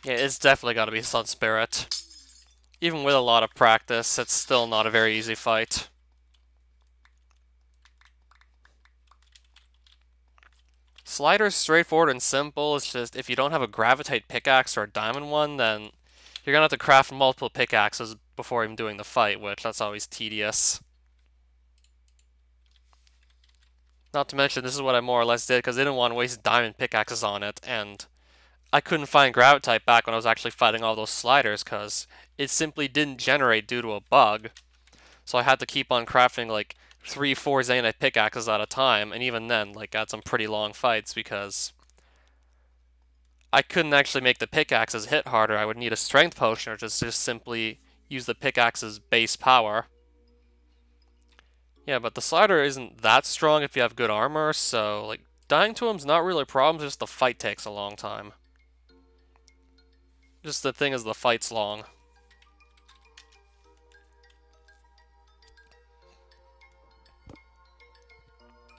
Yeah, it's definitely gotta be Sun Spirit. Even with a lot of practice, it's still not a very easy fight. Slider's straightforward and simple. It's just if you don't have a Gravitate pickaxe or a diamond one, then you're gonna have to craft multiple pickaxes before even doing the fight, which that's always tedious. Not to mention, this is what I more or less did because I didn't want to waste diamond pickaxes on it, and I couldn't find Gravitate back when I was actually fighting all those sliders because it simply didn't generate due to a bug. So I had to keep on crafting like 3-4 Zanite pickaxes at a time, and even then, like, I had some pretty long fights because I couldn't actually make the pickaxes hit harder. I would need a strength potion or just simply use the pickaxe's base power. Yeah, but the slider isn't that strong if you have good armor, so, like, dying to him's not really a problem, just the fight takes a long time. Just the thing is the fight's long.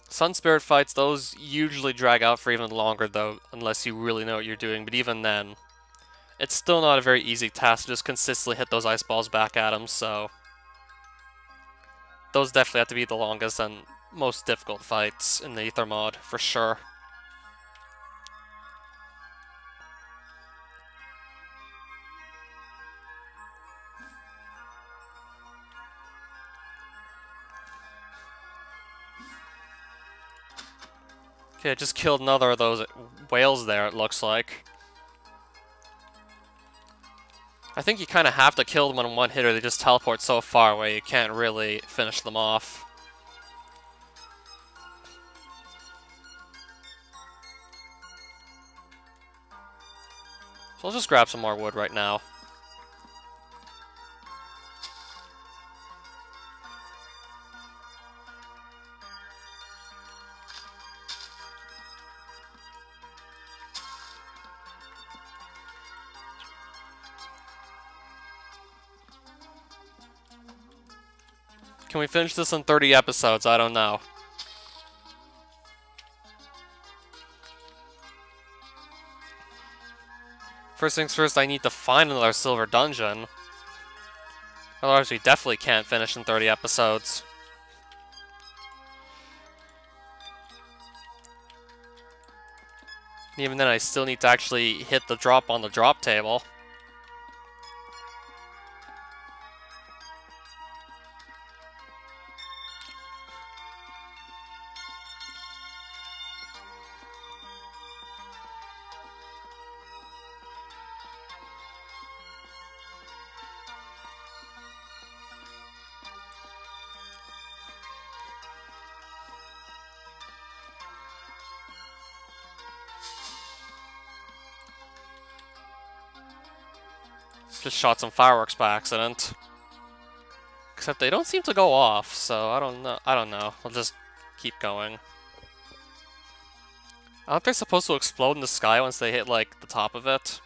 Sun Spirit fights, those usually drag out for even longer though, unless you really know what you're doing, but even then, it's still not a very easy task to just consistently hit those ice balls back at him, so those definitely have to be the longest and most difficult fights in the Aether mod, for sure. Okay, I just killed another of those whales there, it looks like. I think you kind of have to kill them in one hit or they just teleport so far away you can't really finish them off. So I'll just grab some more wood right now. Can we finish this in 30 episodes? I don't know. First things first, I need to find another silver dungeon. Otherwise, we definitely can't finish in 30 episodes. Even then, I still need to actually hit the drop on the drop table. Just shot some fireworks by accident. Except they don't seem to go off, so I don't know. I'll just keep going. Aren't they supposed to explode in the sky once they hit, like, the top of it?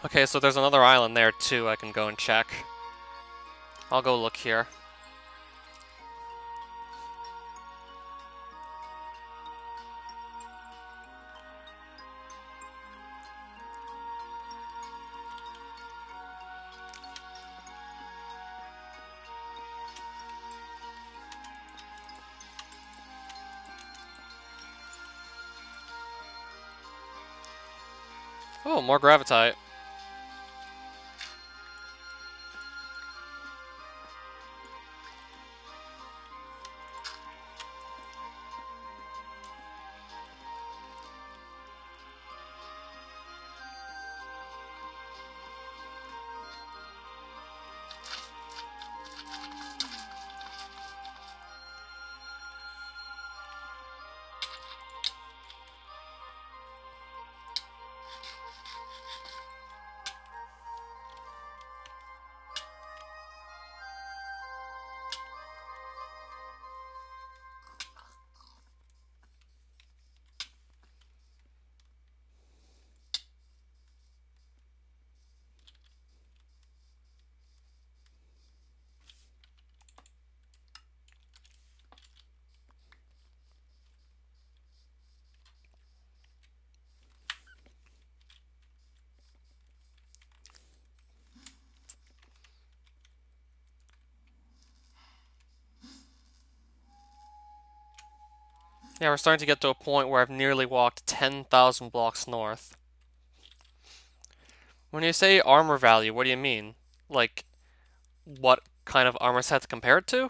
Okay, so there's another island there too I can go and check. I'll go look here. Oh, more gravitite. Yeah, we're starting to get to a point where I've nearly walked 10,000 blocks north. When you say armor value, what do you mean? Like, what kind of armor set to compare it to?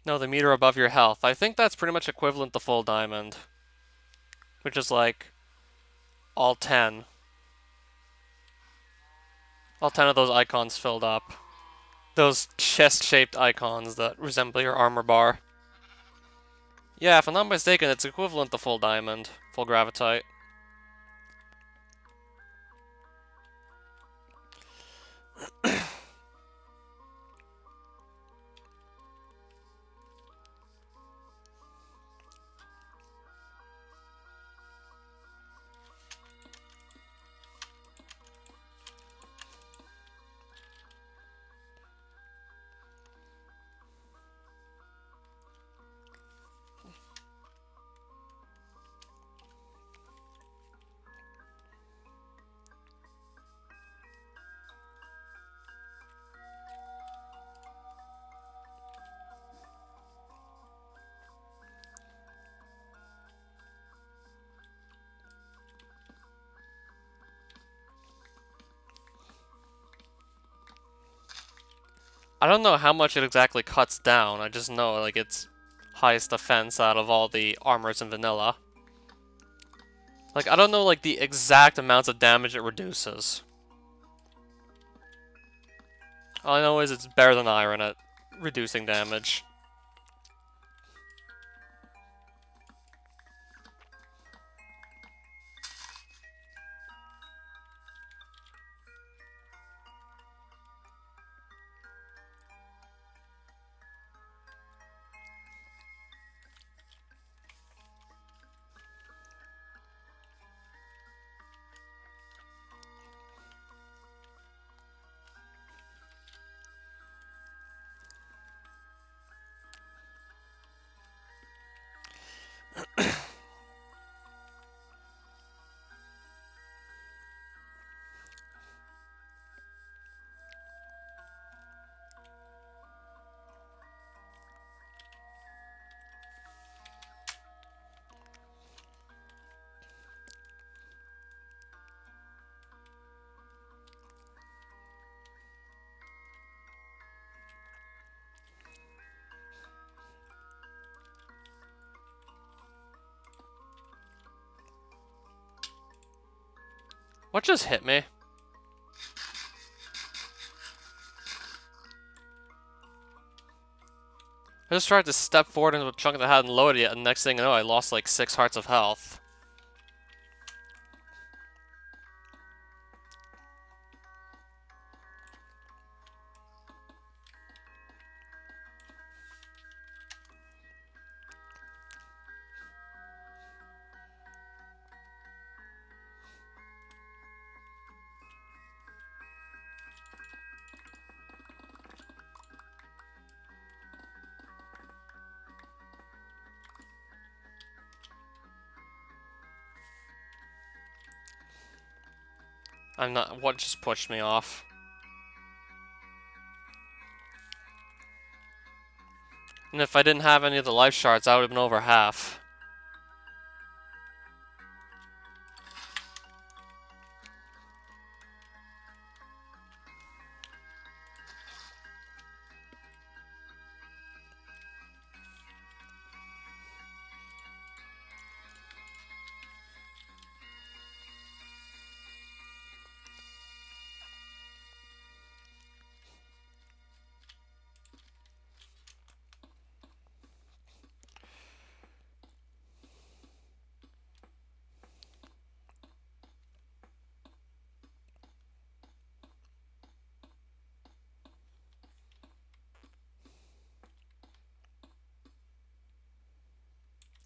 No, the meter above your health. I think that's pretty much equivalent to full diamond. Which is like all 10. All 10 of those icons filled up. Those chest-shaped icons that resemble your armor bar. Yeah, if I'm not mistaken, it's equivalent to full diamond, full gravitite. I don't know how much it exactly cuts down, I just know like it's highest defense out of all the armors in vanilla. Like, I don't know like the exact amounts of damage it reduces. All I know is it's better than iron at reducing damage. What just hit me? I just tried to step forward into a chunk that hadn't loaded yet, and the next thing I know, I lost like 6 hearts of health. I'm not. What just pushed me off? And if I didn't have any of the life shards, I would have been over half.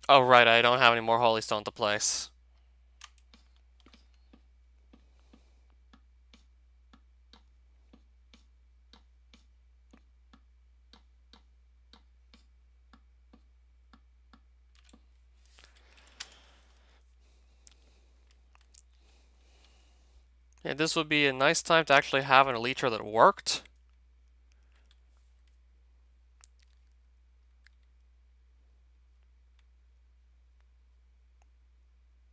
Oh right, I don't have any more holy stone to place. Yeah, this would be a nice time to actually have an elytra that worked.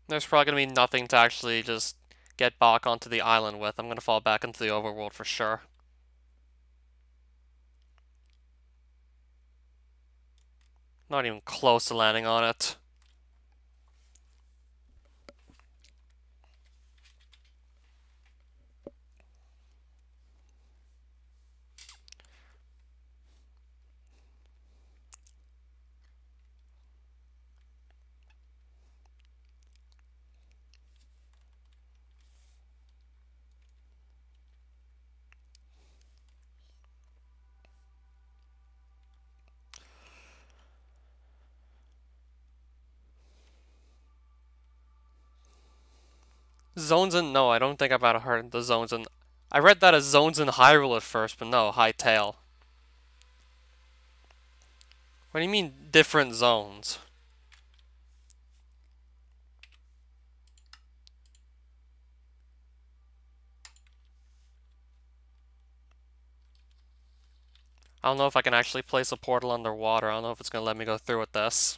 There's probably going to be nothing to actually just get back onto the island with. I'm going to fall back into the overworld for sure. Not even close to landing on it. Zones in... No, I don't think I've heard the zones in... I read that as zones in Hyrule at first, but no, Hytale. What do you mean, different zones? I don't know if I can actually place a portal underwater. I don't know if it's going to let me go through with this.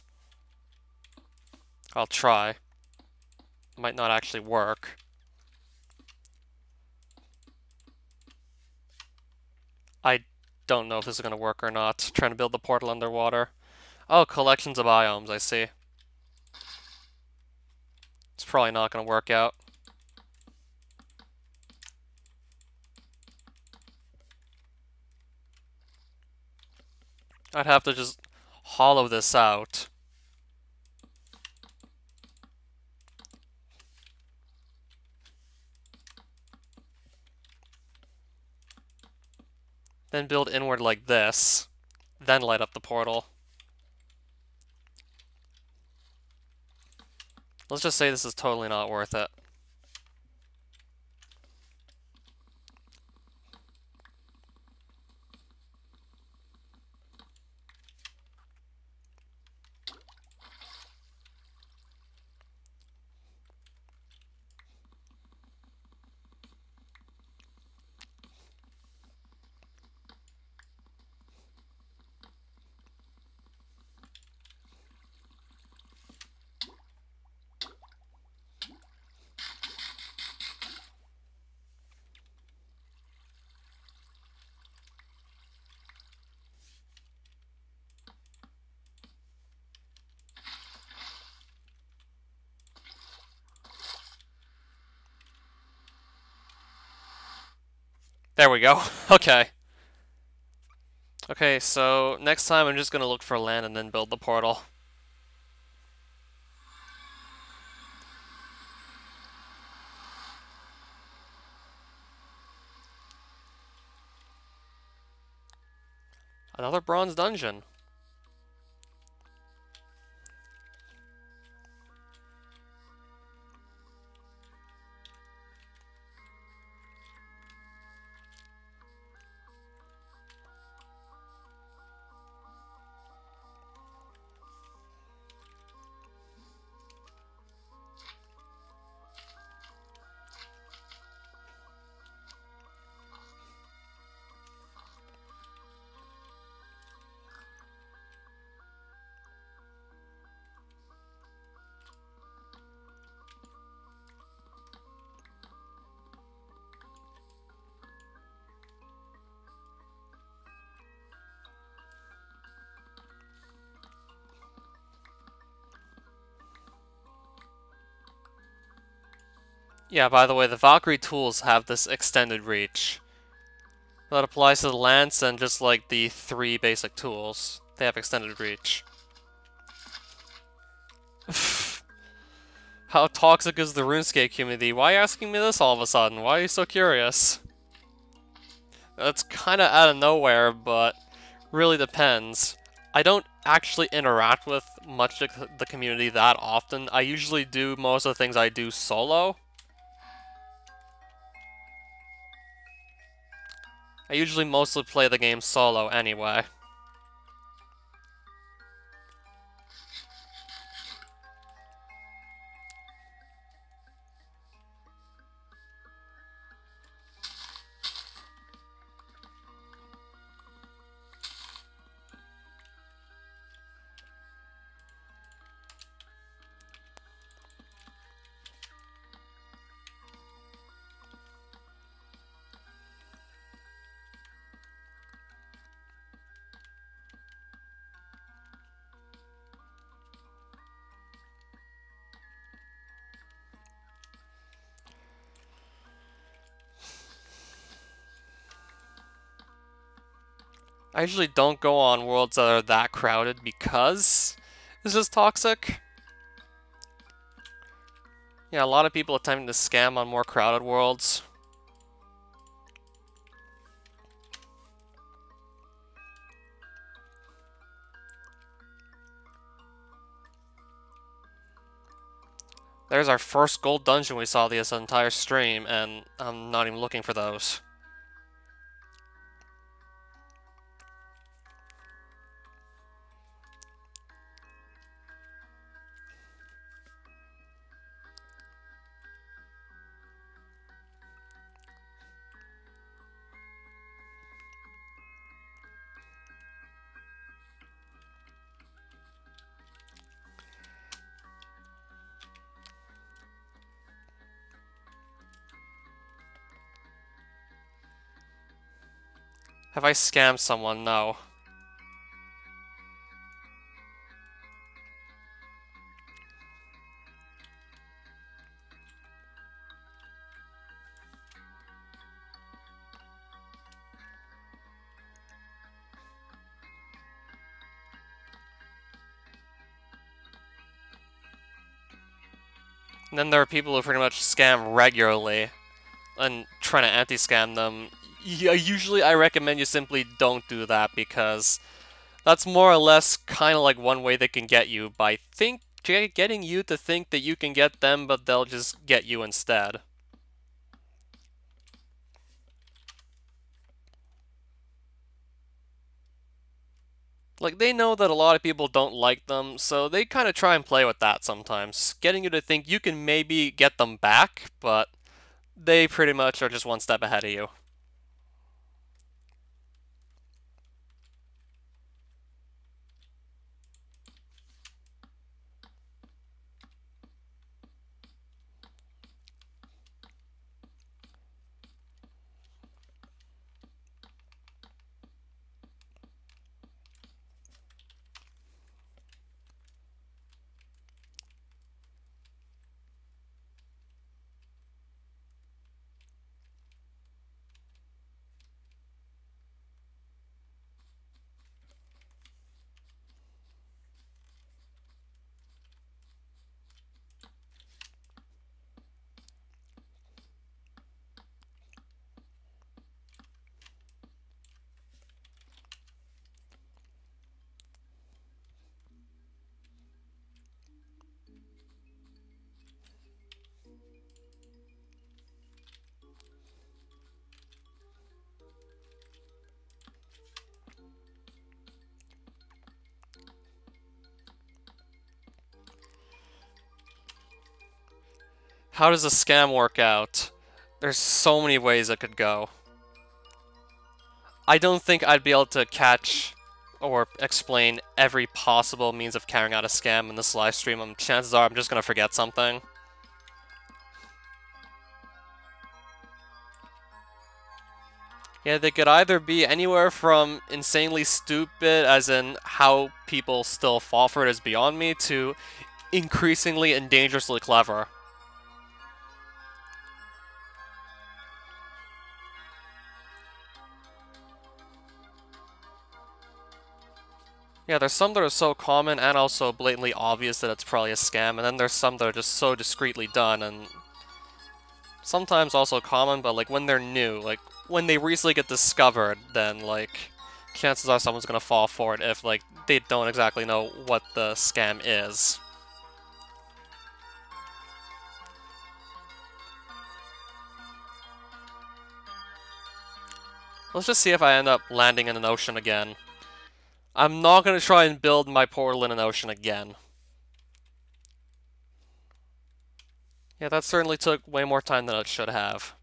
I'll try. Might not actually work. I don't know if this is going to work or not. Trying to build the portal underwater. Oh, collections of biomes, I see. It's probably not going to work out. I'd have to just hollow this out. Then build inward like this. Then light up the portal. Let's just say this is totally not worth it. There we go. Okay. Okay, so next time I'm just gonna look for land and then build the portal. Another bronze dungeon. Yeah, by the way, the Valkyrie tools have this extended reach. That applies to the lance and just like the 3 basic tools. They have extended reach. How toxic is the RuneScape community? Why are you asking me this all of a sudden? Why are you so curious? That's kinda out of nowhere, but really depends. I don't actually interact with much of the community that often. I usually do most of the things I do solo. I usually mostly play the game solo anyway. I usually don't go on worlds that are that crowded because it's just toxic. Yeah, a lot of people attempting to scam on more crowded worlds. There's our first gold dungeon we saw this entire stream, and I'm not even looking for those. Have I scammed someone? No. And then there are people who pretty much scam regularly and trying to anti-scam them. Usually I recommend you simply don't do that because that's more or less kind of like one way they can get you by getting you to think that you can get them, but they'll just get you instead. Like, they know that a lot of people don't like them, so they kind of try and play with that sometimes, getting you to think you can maybe get them back, but they pretty much are just one step ahead of you. How does a scam work out? There's so many ways it could go. I don't think I'd be able to catch or explain every possible means of carrying out a scam in this live stream. Chances are I'm just gonna forget something. Yeah, they could either be anywhere from insanely stupid, as in how people still fall for it is beyond me, to increasingly and dangerously clever. Yeah, there's some that are so common and also blatantly obvious that it's probably a scam, and then there's some that are just so discreetly done, and sometimes also common, but like when they're new, like when they recently get discovered, then like chances are someone's gonna fall for it if like they don't exactly know what the scam is. Let's just see if I end up landing in an ocean again. I'm not gonna try and build my portal in an ocean again. Yeah, that certainly took way more time than it should have.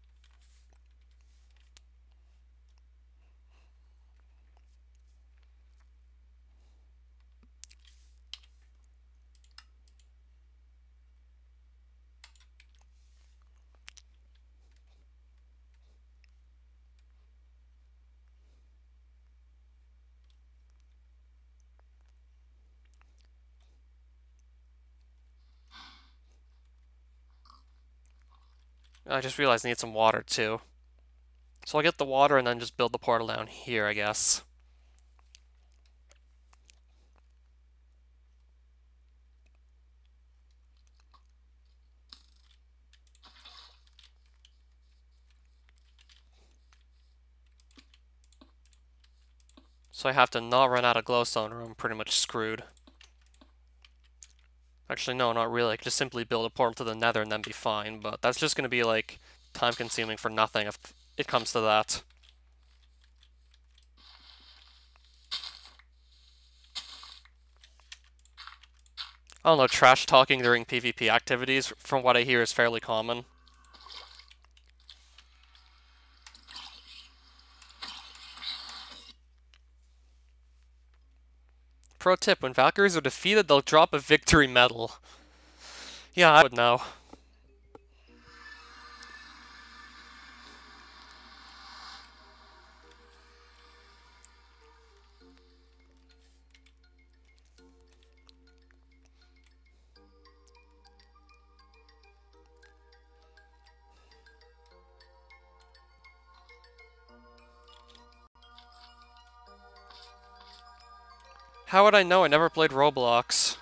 I just realized I need some water too. So I'll get the water and then just build the portal down here, I guess. So I have to not run out of glowstone or I'm pretty much screwed. Actually, no, not really. I could just simply build a portal to the nether and then be fine, but that's just going to be, like, time-consuming for nothing if it comes to that. I don't know, trash talking during PvP activities, from what I hear, is fairly common. Pro tip, when Valkyries are defeated, they'll drop a victory medal. Yeah, I would know. How would I know? I never played Roblox.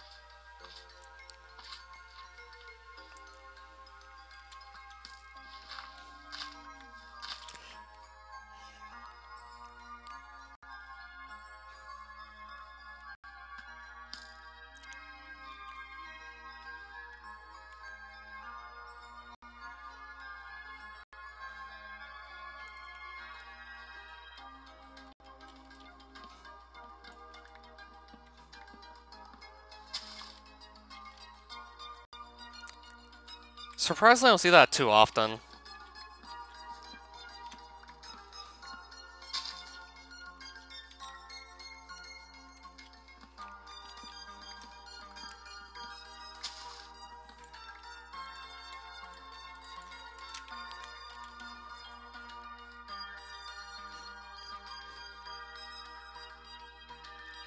Surprisingly, I don't see that too often.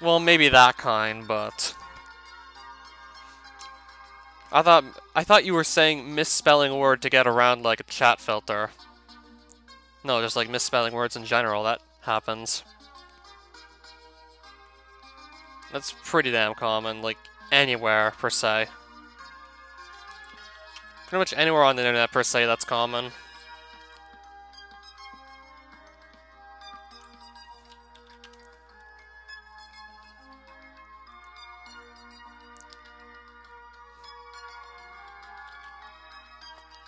Well, maybe that kind, but I thought you were saying misspelling a word to get around like a chat filter. No, just like misspelling words in general, that happens. That's pretty damn common, like anywhere per se. Pretty much anywhere on the internet per se that's common.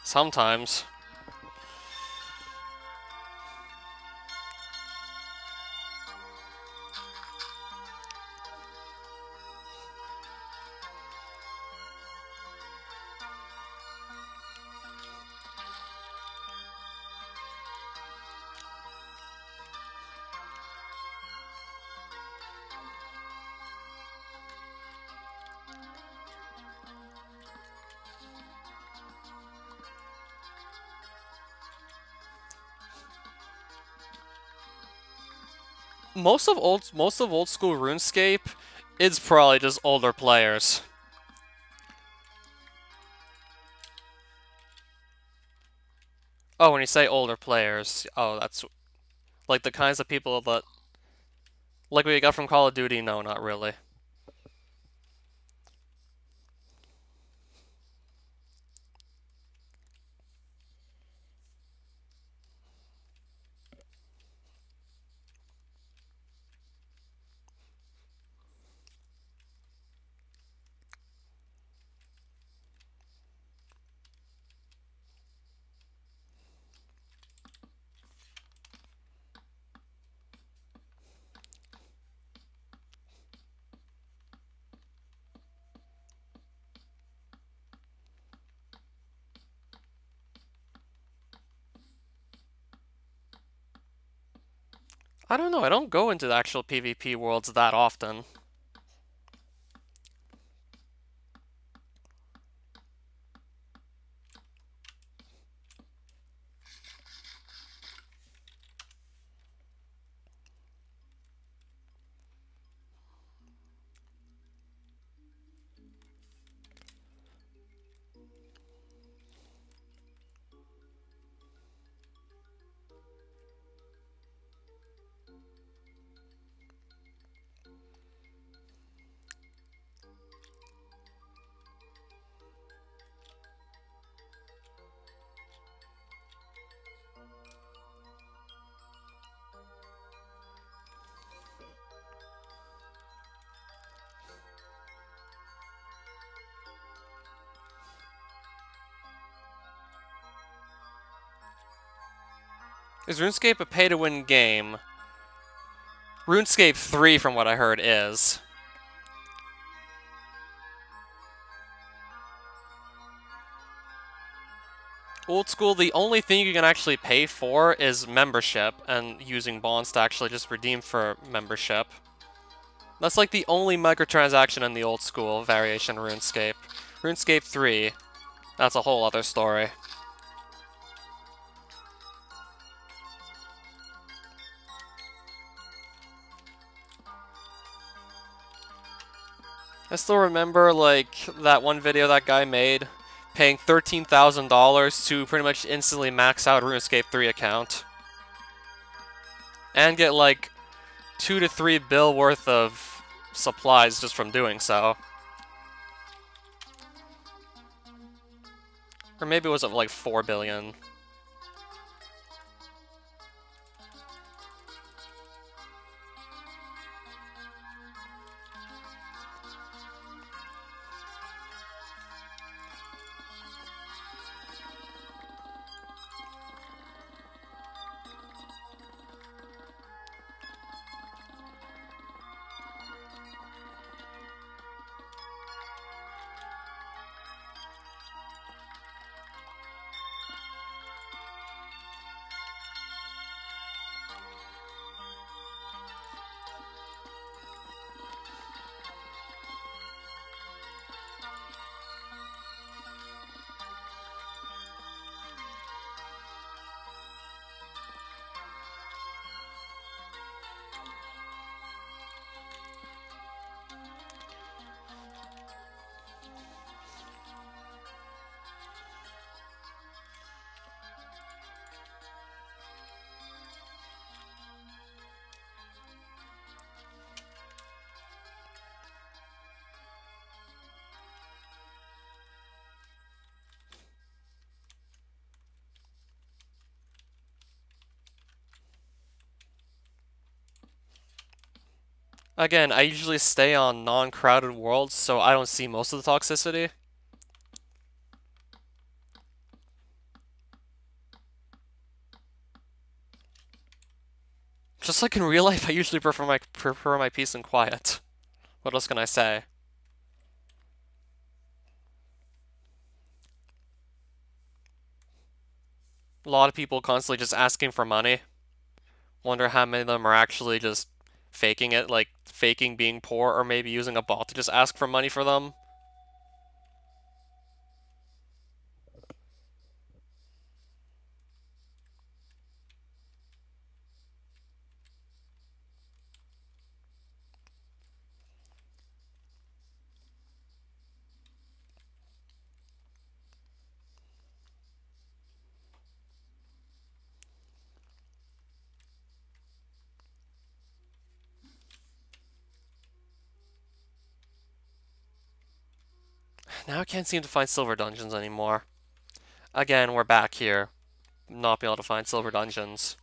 Sometimes. most of old school RuneScape is probably just older players. Oh, when you say older players, oh, that's like the kinds of people that like we got from Call of Duty. No, not really. I don't know. I don't go into the actual PvP worlds that often. Is RuneScape a pay-to-win game? RuneScape 3, from what I heard, is. Old school, the only thing you can actually pay for is membership, and using bonds to actually just redeem for membership. That's like the only microtransaction in the old school variation RuneScape. RuneScape 3, that's a whole other story. I still remember, like, that one video that guy made, paying $13,000 to pretty much instantly max out RuneScape 3 account. And get, like, 2 to 3 bill worth of supplies just from doing so. Or maybe it was like 4 billion. Again, I usually stay on non-crowded worlds, so I don't see most of the toxicity. Just like in real life, I usually prefer my peace and quiet. What else can I say? A lot of people constantly just asking for money. Wonder how many of them are actually just faking it, like faking being poor, or maybe using a bot to just ask for money for them. Now I can't seem to find silver dungeons anymore. Again, we're back here. Not being able to find silver dungeons.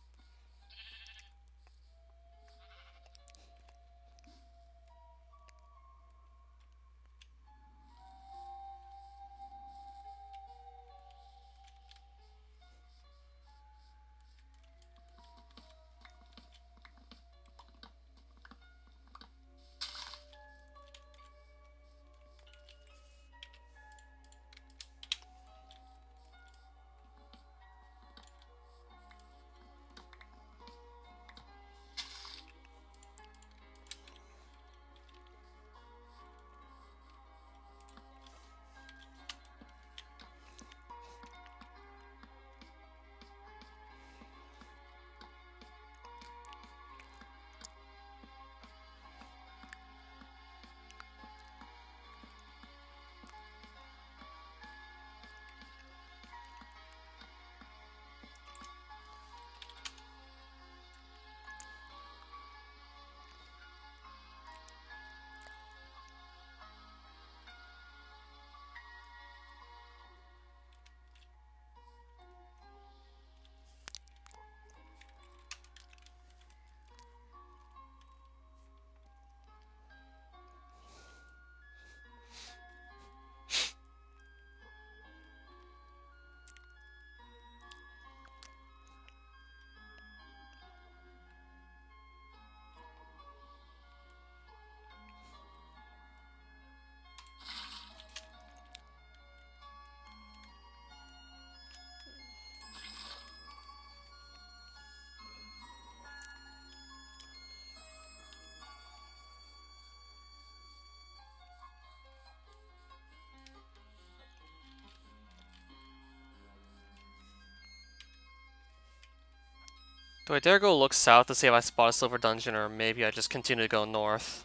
Do I dare go look south to see if I spot a silver dungeon, or maybe I just continue to go north?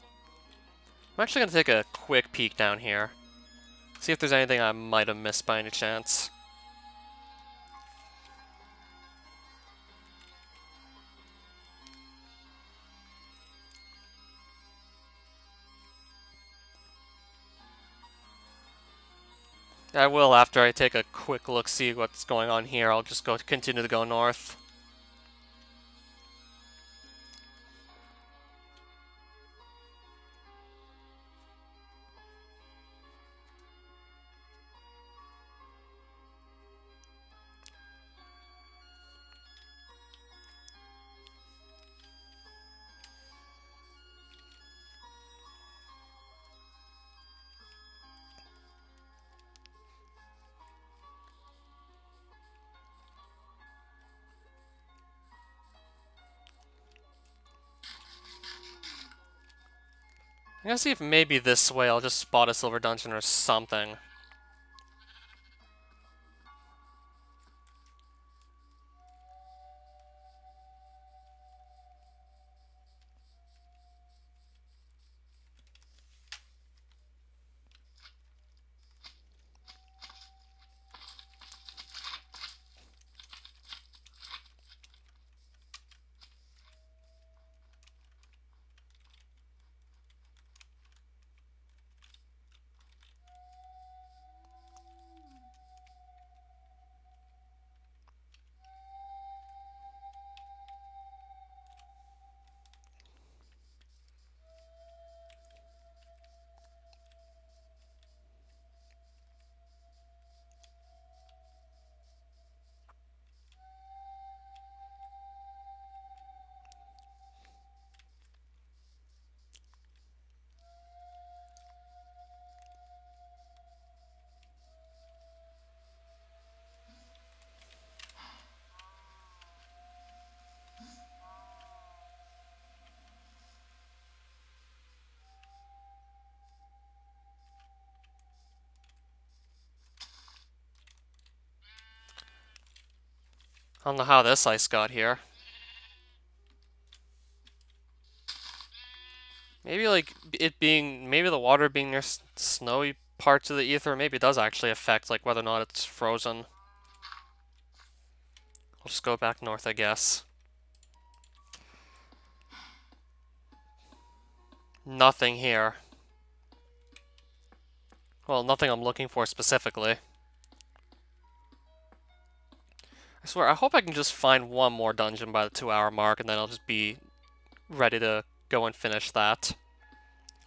I'm actually going to take a quick peek down here. See if there's anything I might have missed by any chance. I will after I take a quick look, see what's going on here. I'll just continue to go north. I'm gonna see if maybe this way I'll just spot a silver dungeon or something. I don't know how this ice got here. Maybe like maybe the water being near snowy parts of the ether, maybe it does actually affect like whether or not it's frozen. I'll just go back north, I guess. Nothing here. Well, nothing I'm looking for specifically. I swear, I hope I can just find one more dungeon by the 2-hour mark, and then I'll just be ready to go and finish that.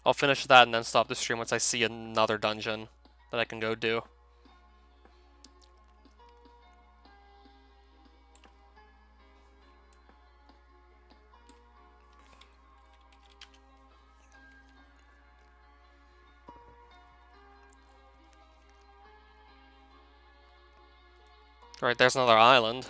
I'll finish that and then stop the stream once I see another dungeon that I can go do. Alright, there's another island.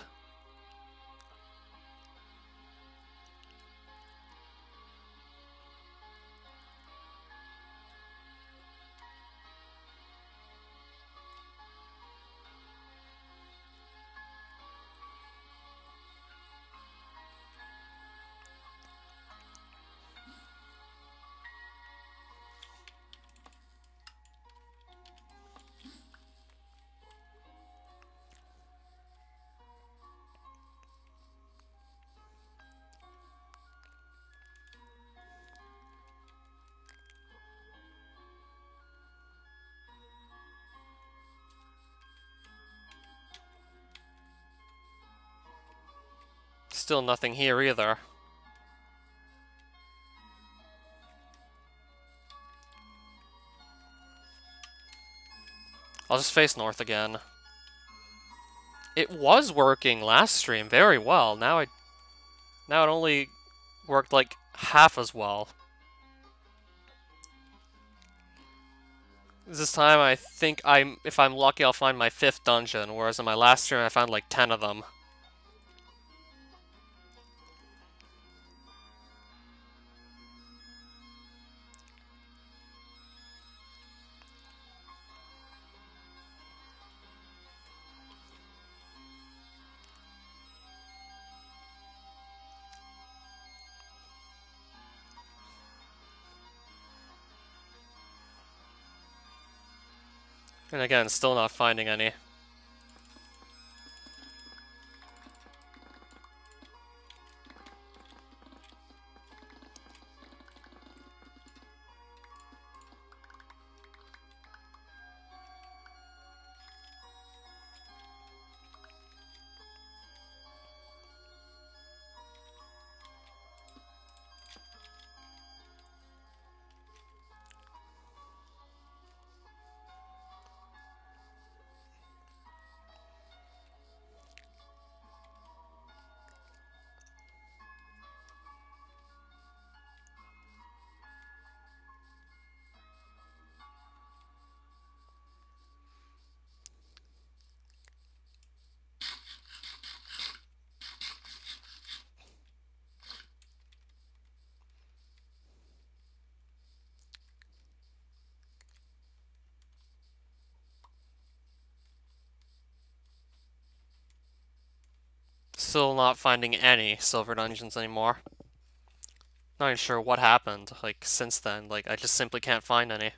Still nothing here either. I'll just face north again. It was working last stream very well. Now it only worked like half as well. This time I think if I'm lucky I'll find my 5th dungeon, whereas in my last stream I found like 10 of them. And again, still not finding any. Still not finding any silver dungeons anymore. Not even sure what happened, like, since then. Like, I just simply can't find any.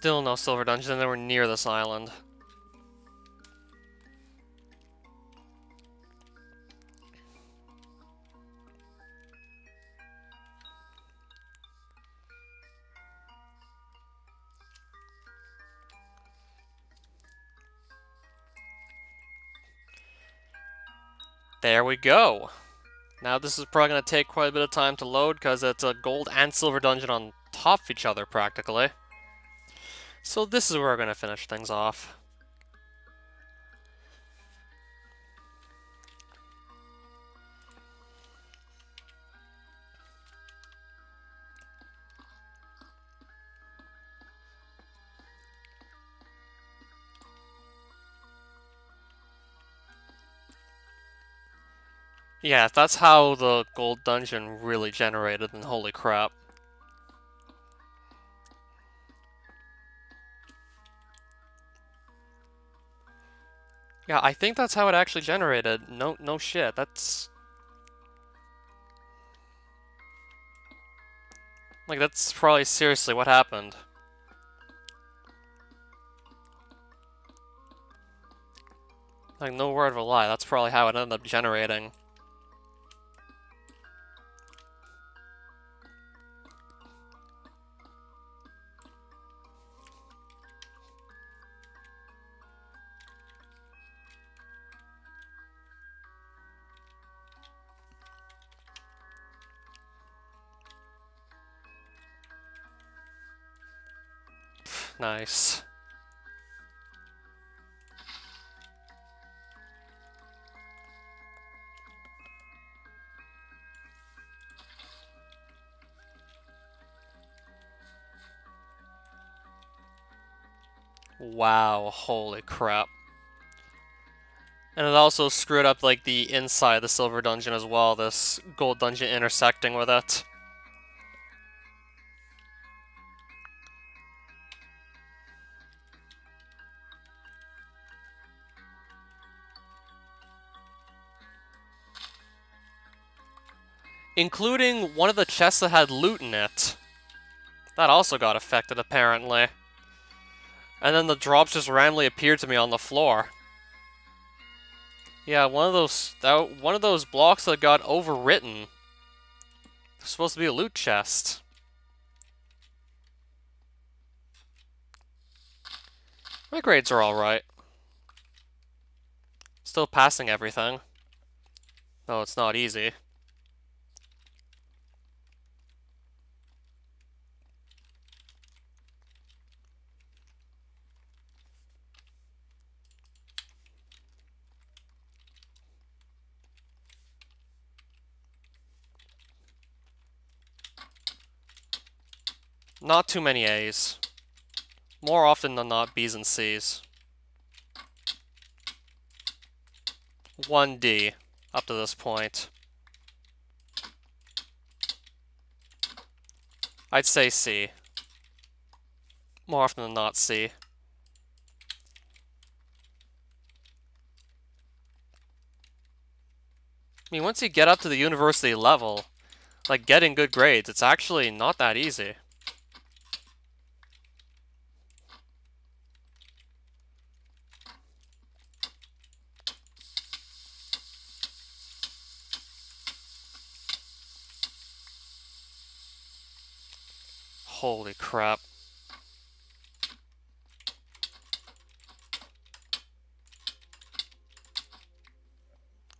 Still no silver dungeons anywhere near this island. There we go. Now this is probably going to take quite a bit of time to load because it's a gold and silver dungeon on top of each other practically. So this is where we're going to finish things off. Yeah, if that's how the gold dungeon really generated, then holy crap. Yeah, I think that's how it actually generated. No shit, that's... Like, that's probably seriously what happened. Like, no word of a lie, that's probably how it ended up generating. Nice. Wow, holy crap. And it also screwed up, like, the inside of the silver dungeon as well, this gold dungeon intersecting with it. Including one of the chests that had loot in it. That also got affected, apparently. And then the drops just randomly appeared to me on the floor. Yeah, one of those blocks that got overwritten. It's supposed to be a loot chest. My grades are alright. Still passing everything. No, it's not easy. Not too many A's. More often than not, B's and C's. 1 D, up to this point. I'd say C. More often than not, C. I mean, once you get up to the university level, like, getting good grades, it's actually not that easy. Holy crap.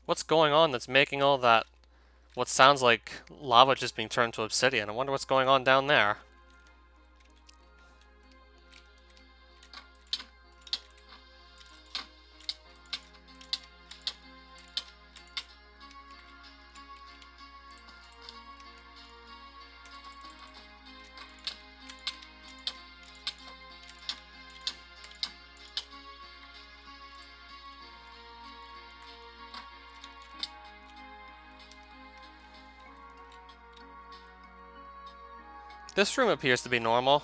What's going on that's making all that, what sounds like lava just being turned to obsidian? I wonder what's going on down there. This room appears to be normal.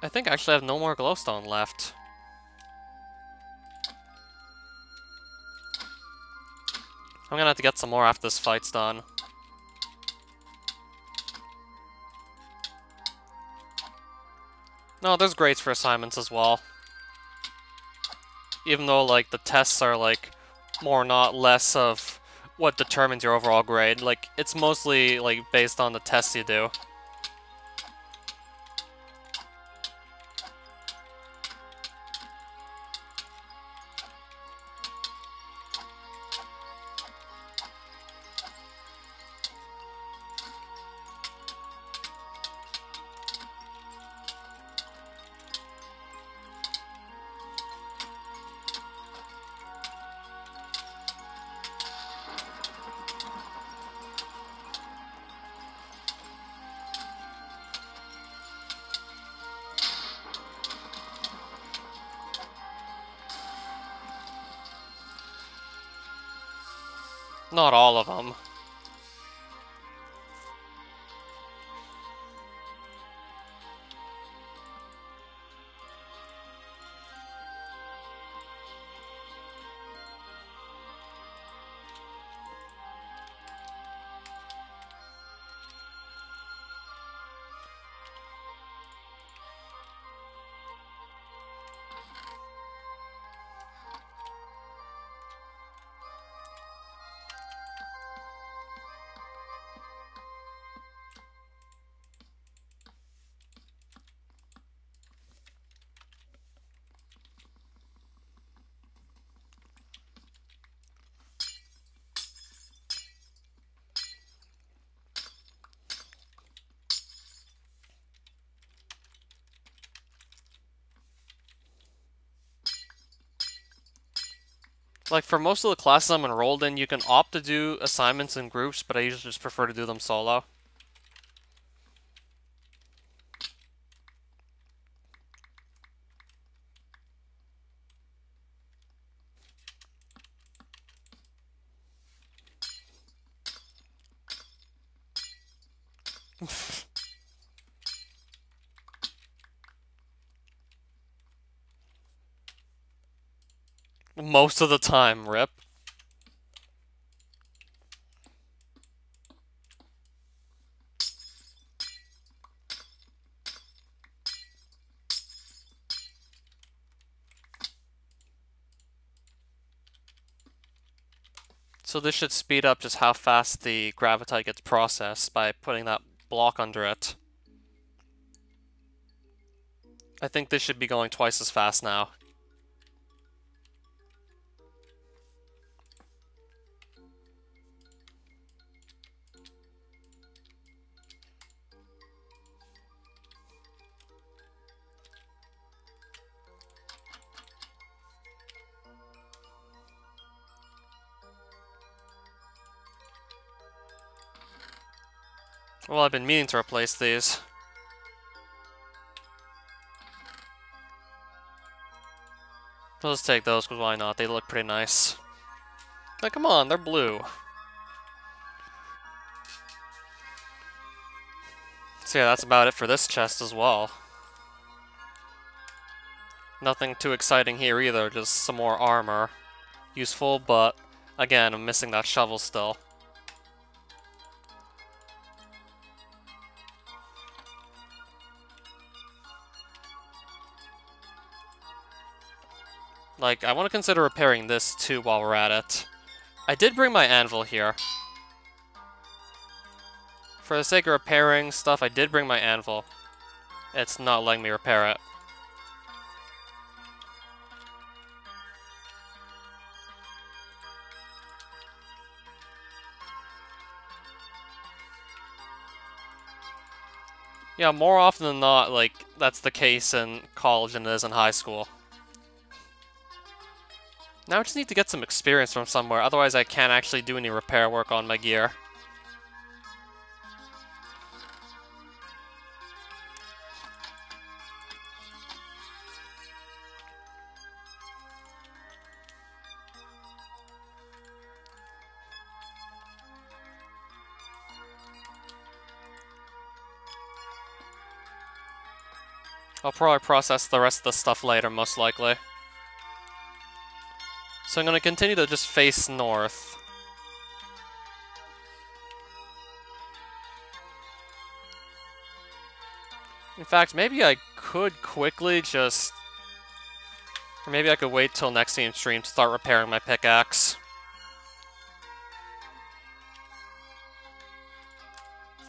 I think actually I have no more glowstone left. I'm gonna have to get some more after this fight's done. No, there's grades for assignments as well. Even though, like, the tests are, like, more not less of what determines your overall grade. Like, it's mostly, like, based on the tests you do. Not all of them. Like, for most of the classes I'm enrolled in, you can opt to do assignments in groups, but I usually just prefer to do them solo. Most of the time, rip. So this should speed up just how fast the gravitite gets processed by putting that block under it. I think this should be going twice as fast now. Well, I've been meaning to replace these. Let's take those, because why not? They look pretty nice. Like, come on, they're blue. So yeah, that's about it for this chest as well. Nothing too exciting here either, just some more armor. Useful, but again, I'm missing that shovel still. Like, I want to consider repairing this too while we're at it. I did bring my anvil here. For the sake of repairing stuff, I did bring my anvil. It's not letting me repair it. Yeah, more often than not, like, that's the case in college than it is in high school. Now I just need to get some experience from somewhere, otherwise I can't actually do any repair work on my gear. I'll probably process the rest of the stuff later, most likely. So I'm going to continue to just face north. In fact, maybe I could quickly just... Or maybe I could wait till next stream to start repairing my pickaxe.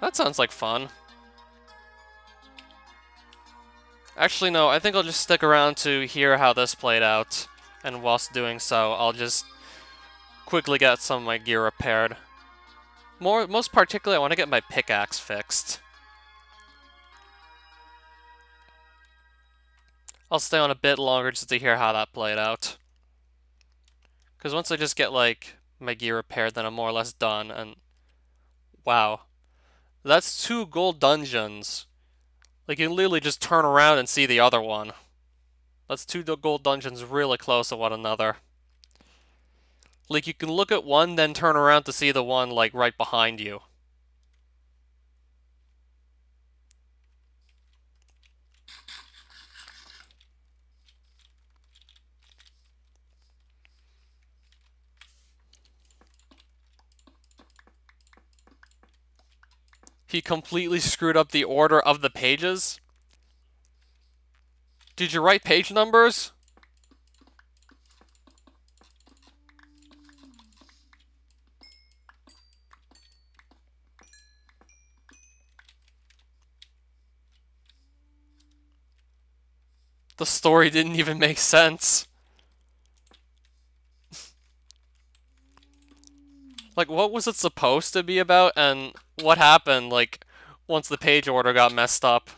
That sounds like fun. Actually, no, I think I'll just stick around to hear how this played out. And whilst doing so, I'll just quickly get some of my gear repaired. Most particularly, I want to get my pickaxe fixed. I'll stay on a bit longer just to hear how that played out. Because once I just get, like, my gear repaired, then I'm more or less done, and... Wow. That's 2 gold dungeons. Like, you can literally just turn around and see the other one. That's 2 gold dungeons really close to one another. Like, you can look at one, then turn around to see the one, like, right behind you. He completely screwed up the order of the pages. Did you write page numbers? The story didn't even make sense. Like, what was it supposed to be about, and what happened, like, once the page order got messed up?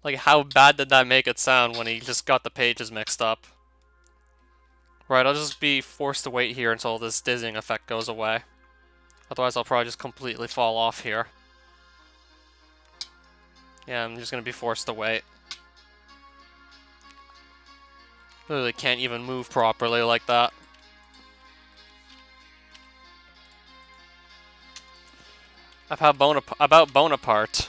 Like, how bad did that make it sound when he just got the pages mixed up? Right, I'll just be forced to wait here until this dizzying effect goes away. Otherwise, I'll probably just completely fall off here. Yeah, I'm just gonna be forced to wait. Literally can't even move properly like that. About Bonaparte.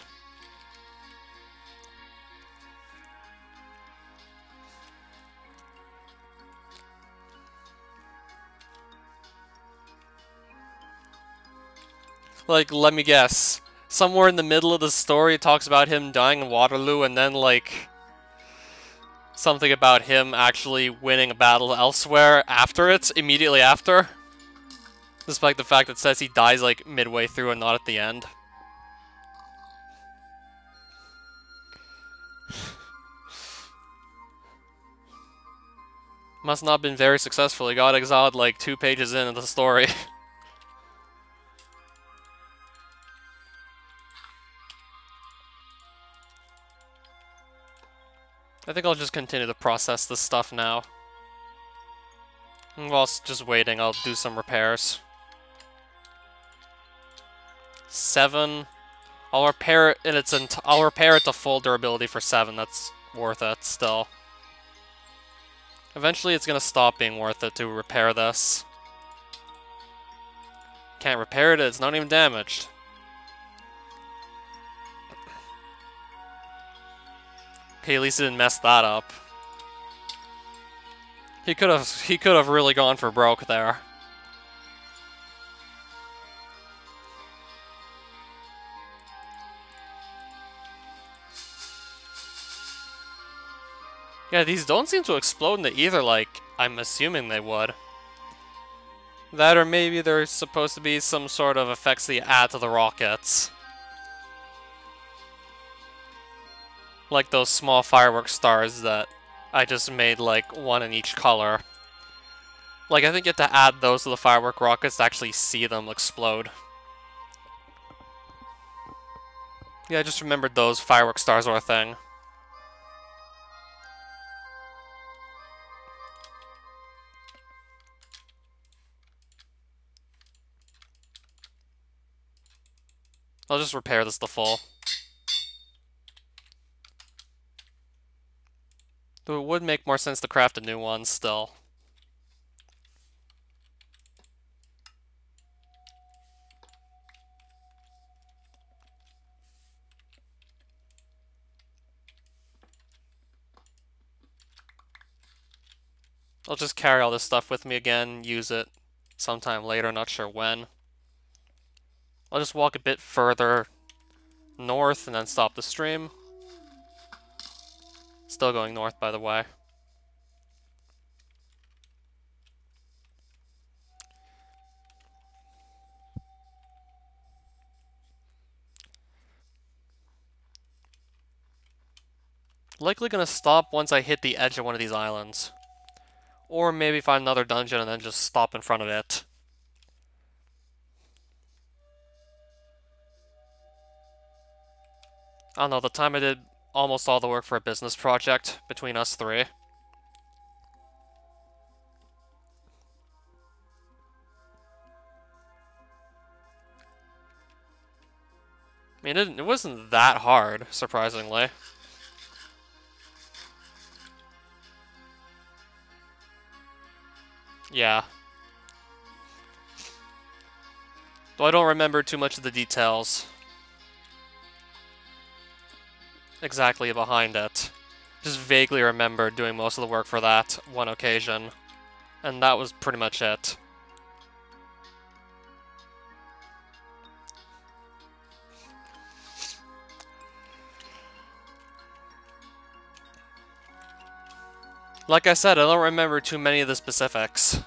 Like, let me guess. Somewhere in the middle of the story it talks about him dying in Waterloo, and then, like, something about him actually winning a battle elsewhere after it, immediately after. Despite the fact that it says he dies, like, midway through and not at the end. Must not have been very successful. He got exiled, like, 2 pages into the story. I think I'll just continue to process this stuff now. And whilst just waiting, I'll do some repairs. 7. I'll repair it I'll repair it to full durability for 7. That's worth it still. Eventually it's gonna stop being worth it to repair this. Can't repair it, it's not even damaged. Okay, at least he didn't mess that up. He could have really gone for broke there. Yeah, these don't seem to explode into either, like I'm assuming they would. That, or maybe there's supposed to be some sort of effects that you add to the rockets. Like those small fireworks stars that I just made, like, 1 in each color. Like, I think you have to add those to the firework rockets to actually see them explode. Yeah, I just remembered those firework stars were a thing. I'll just repair this to full. Though it would make more sense to craft a new one still. I'll just carry all this stuff with me again, use it sometime later, not sure when. I'll just walk a bit further north and then stop the stream. Still going north, by the way. Likely gonna stop once I hit the edge of one of these islands. Or maybe find another dungeon and then just stop in front of it. I don't know, the time I did almost all the work for a business project between us three. I mean, it wasn't that hard, surprisingly. Yeah. Though I don't remember too much of the details exactly behind it. Just vaguely remember doing most of the work for that one occasion. And that was pretty much it. Like I said, I don't remember too many of the specifics.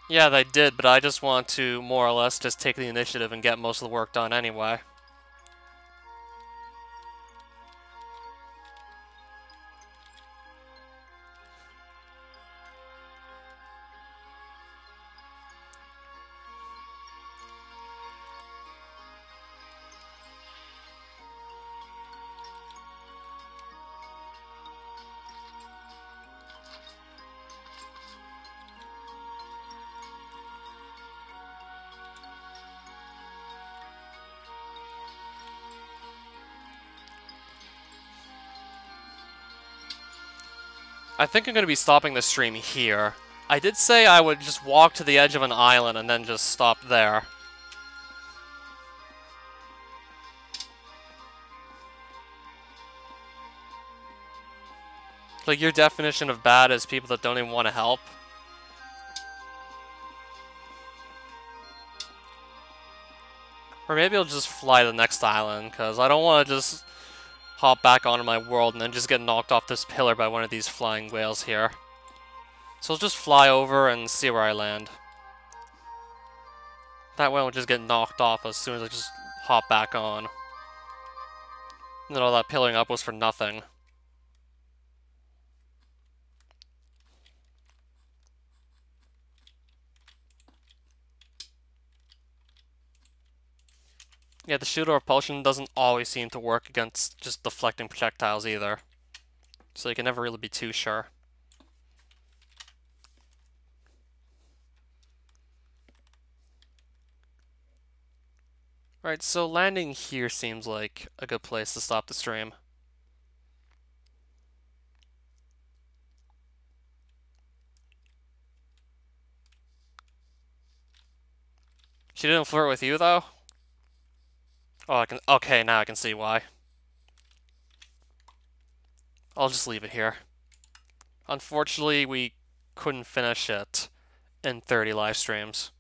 Yeah, they did, but I just want to more or less just take the initiative and get most of the work done anyway. I think I'm going to be stopping the stream here. I did say I would just walk to the edge of an island and then just stop there. Like, your definition of bad is people that don't even want to help. Or maybe I'll just fly to the next island, because I don't want to just hop back onto my world and then just get knocked off this pillar by one of these flying whales here. So I'll just fly over and see where I land. That way I'll just get knocked off as soon as I just hop back on. And then all that pillaring up was for nothing. Yeah, the shooter repulsion doesn't always seem to work against just deflecting projectiles either. So you can never really be too sure. Alright, so landing here seems like a good place to stop the stream. She didn't flirt with you, though? Oh, okay, now I can see why. I'll just leave it here. Unfortunately, we couldn't finish it in 30 live streams.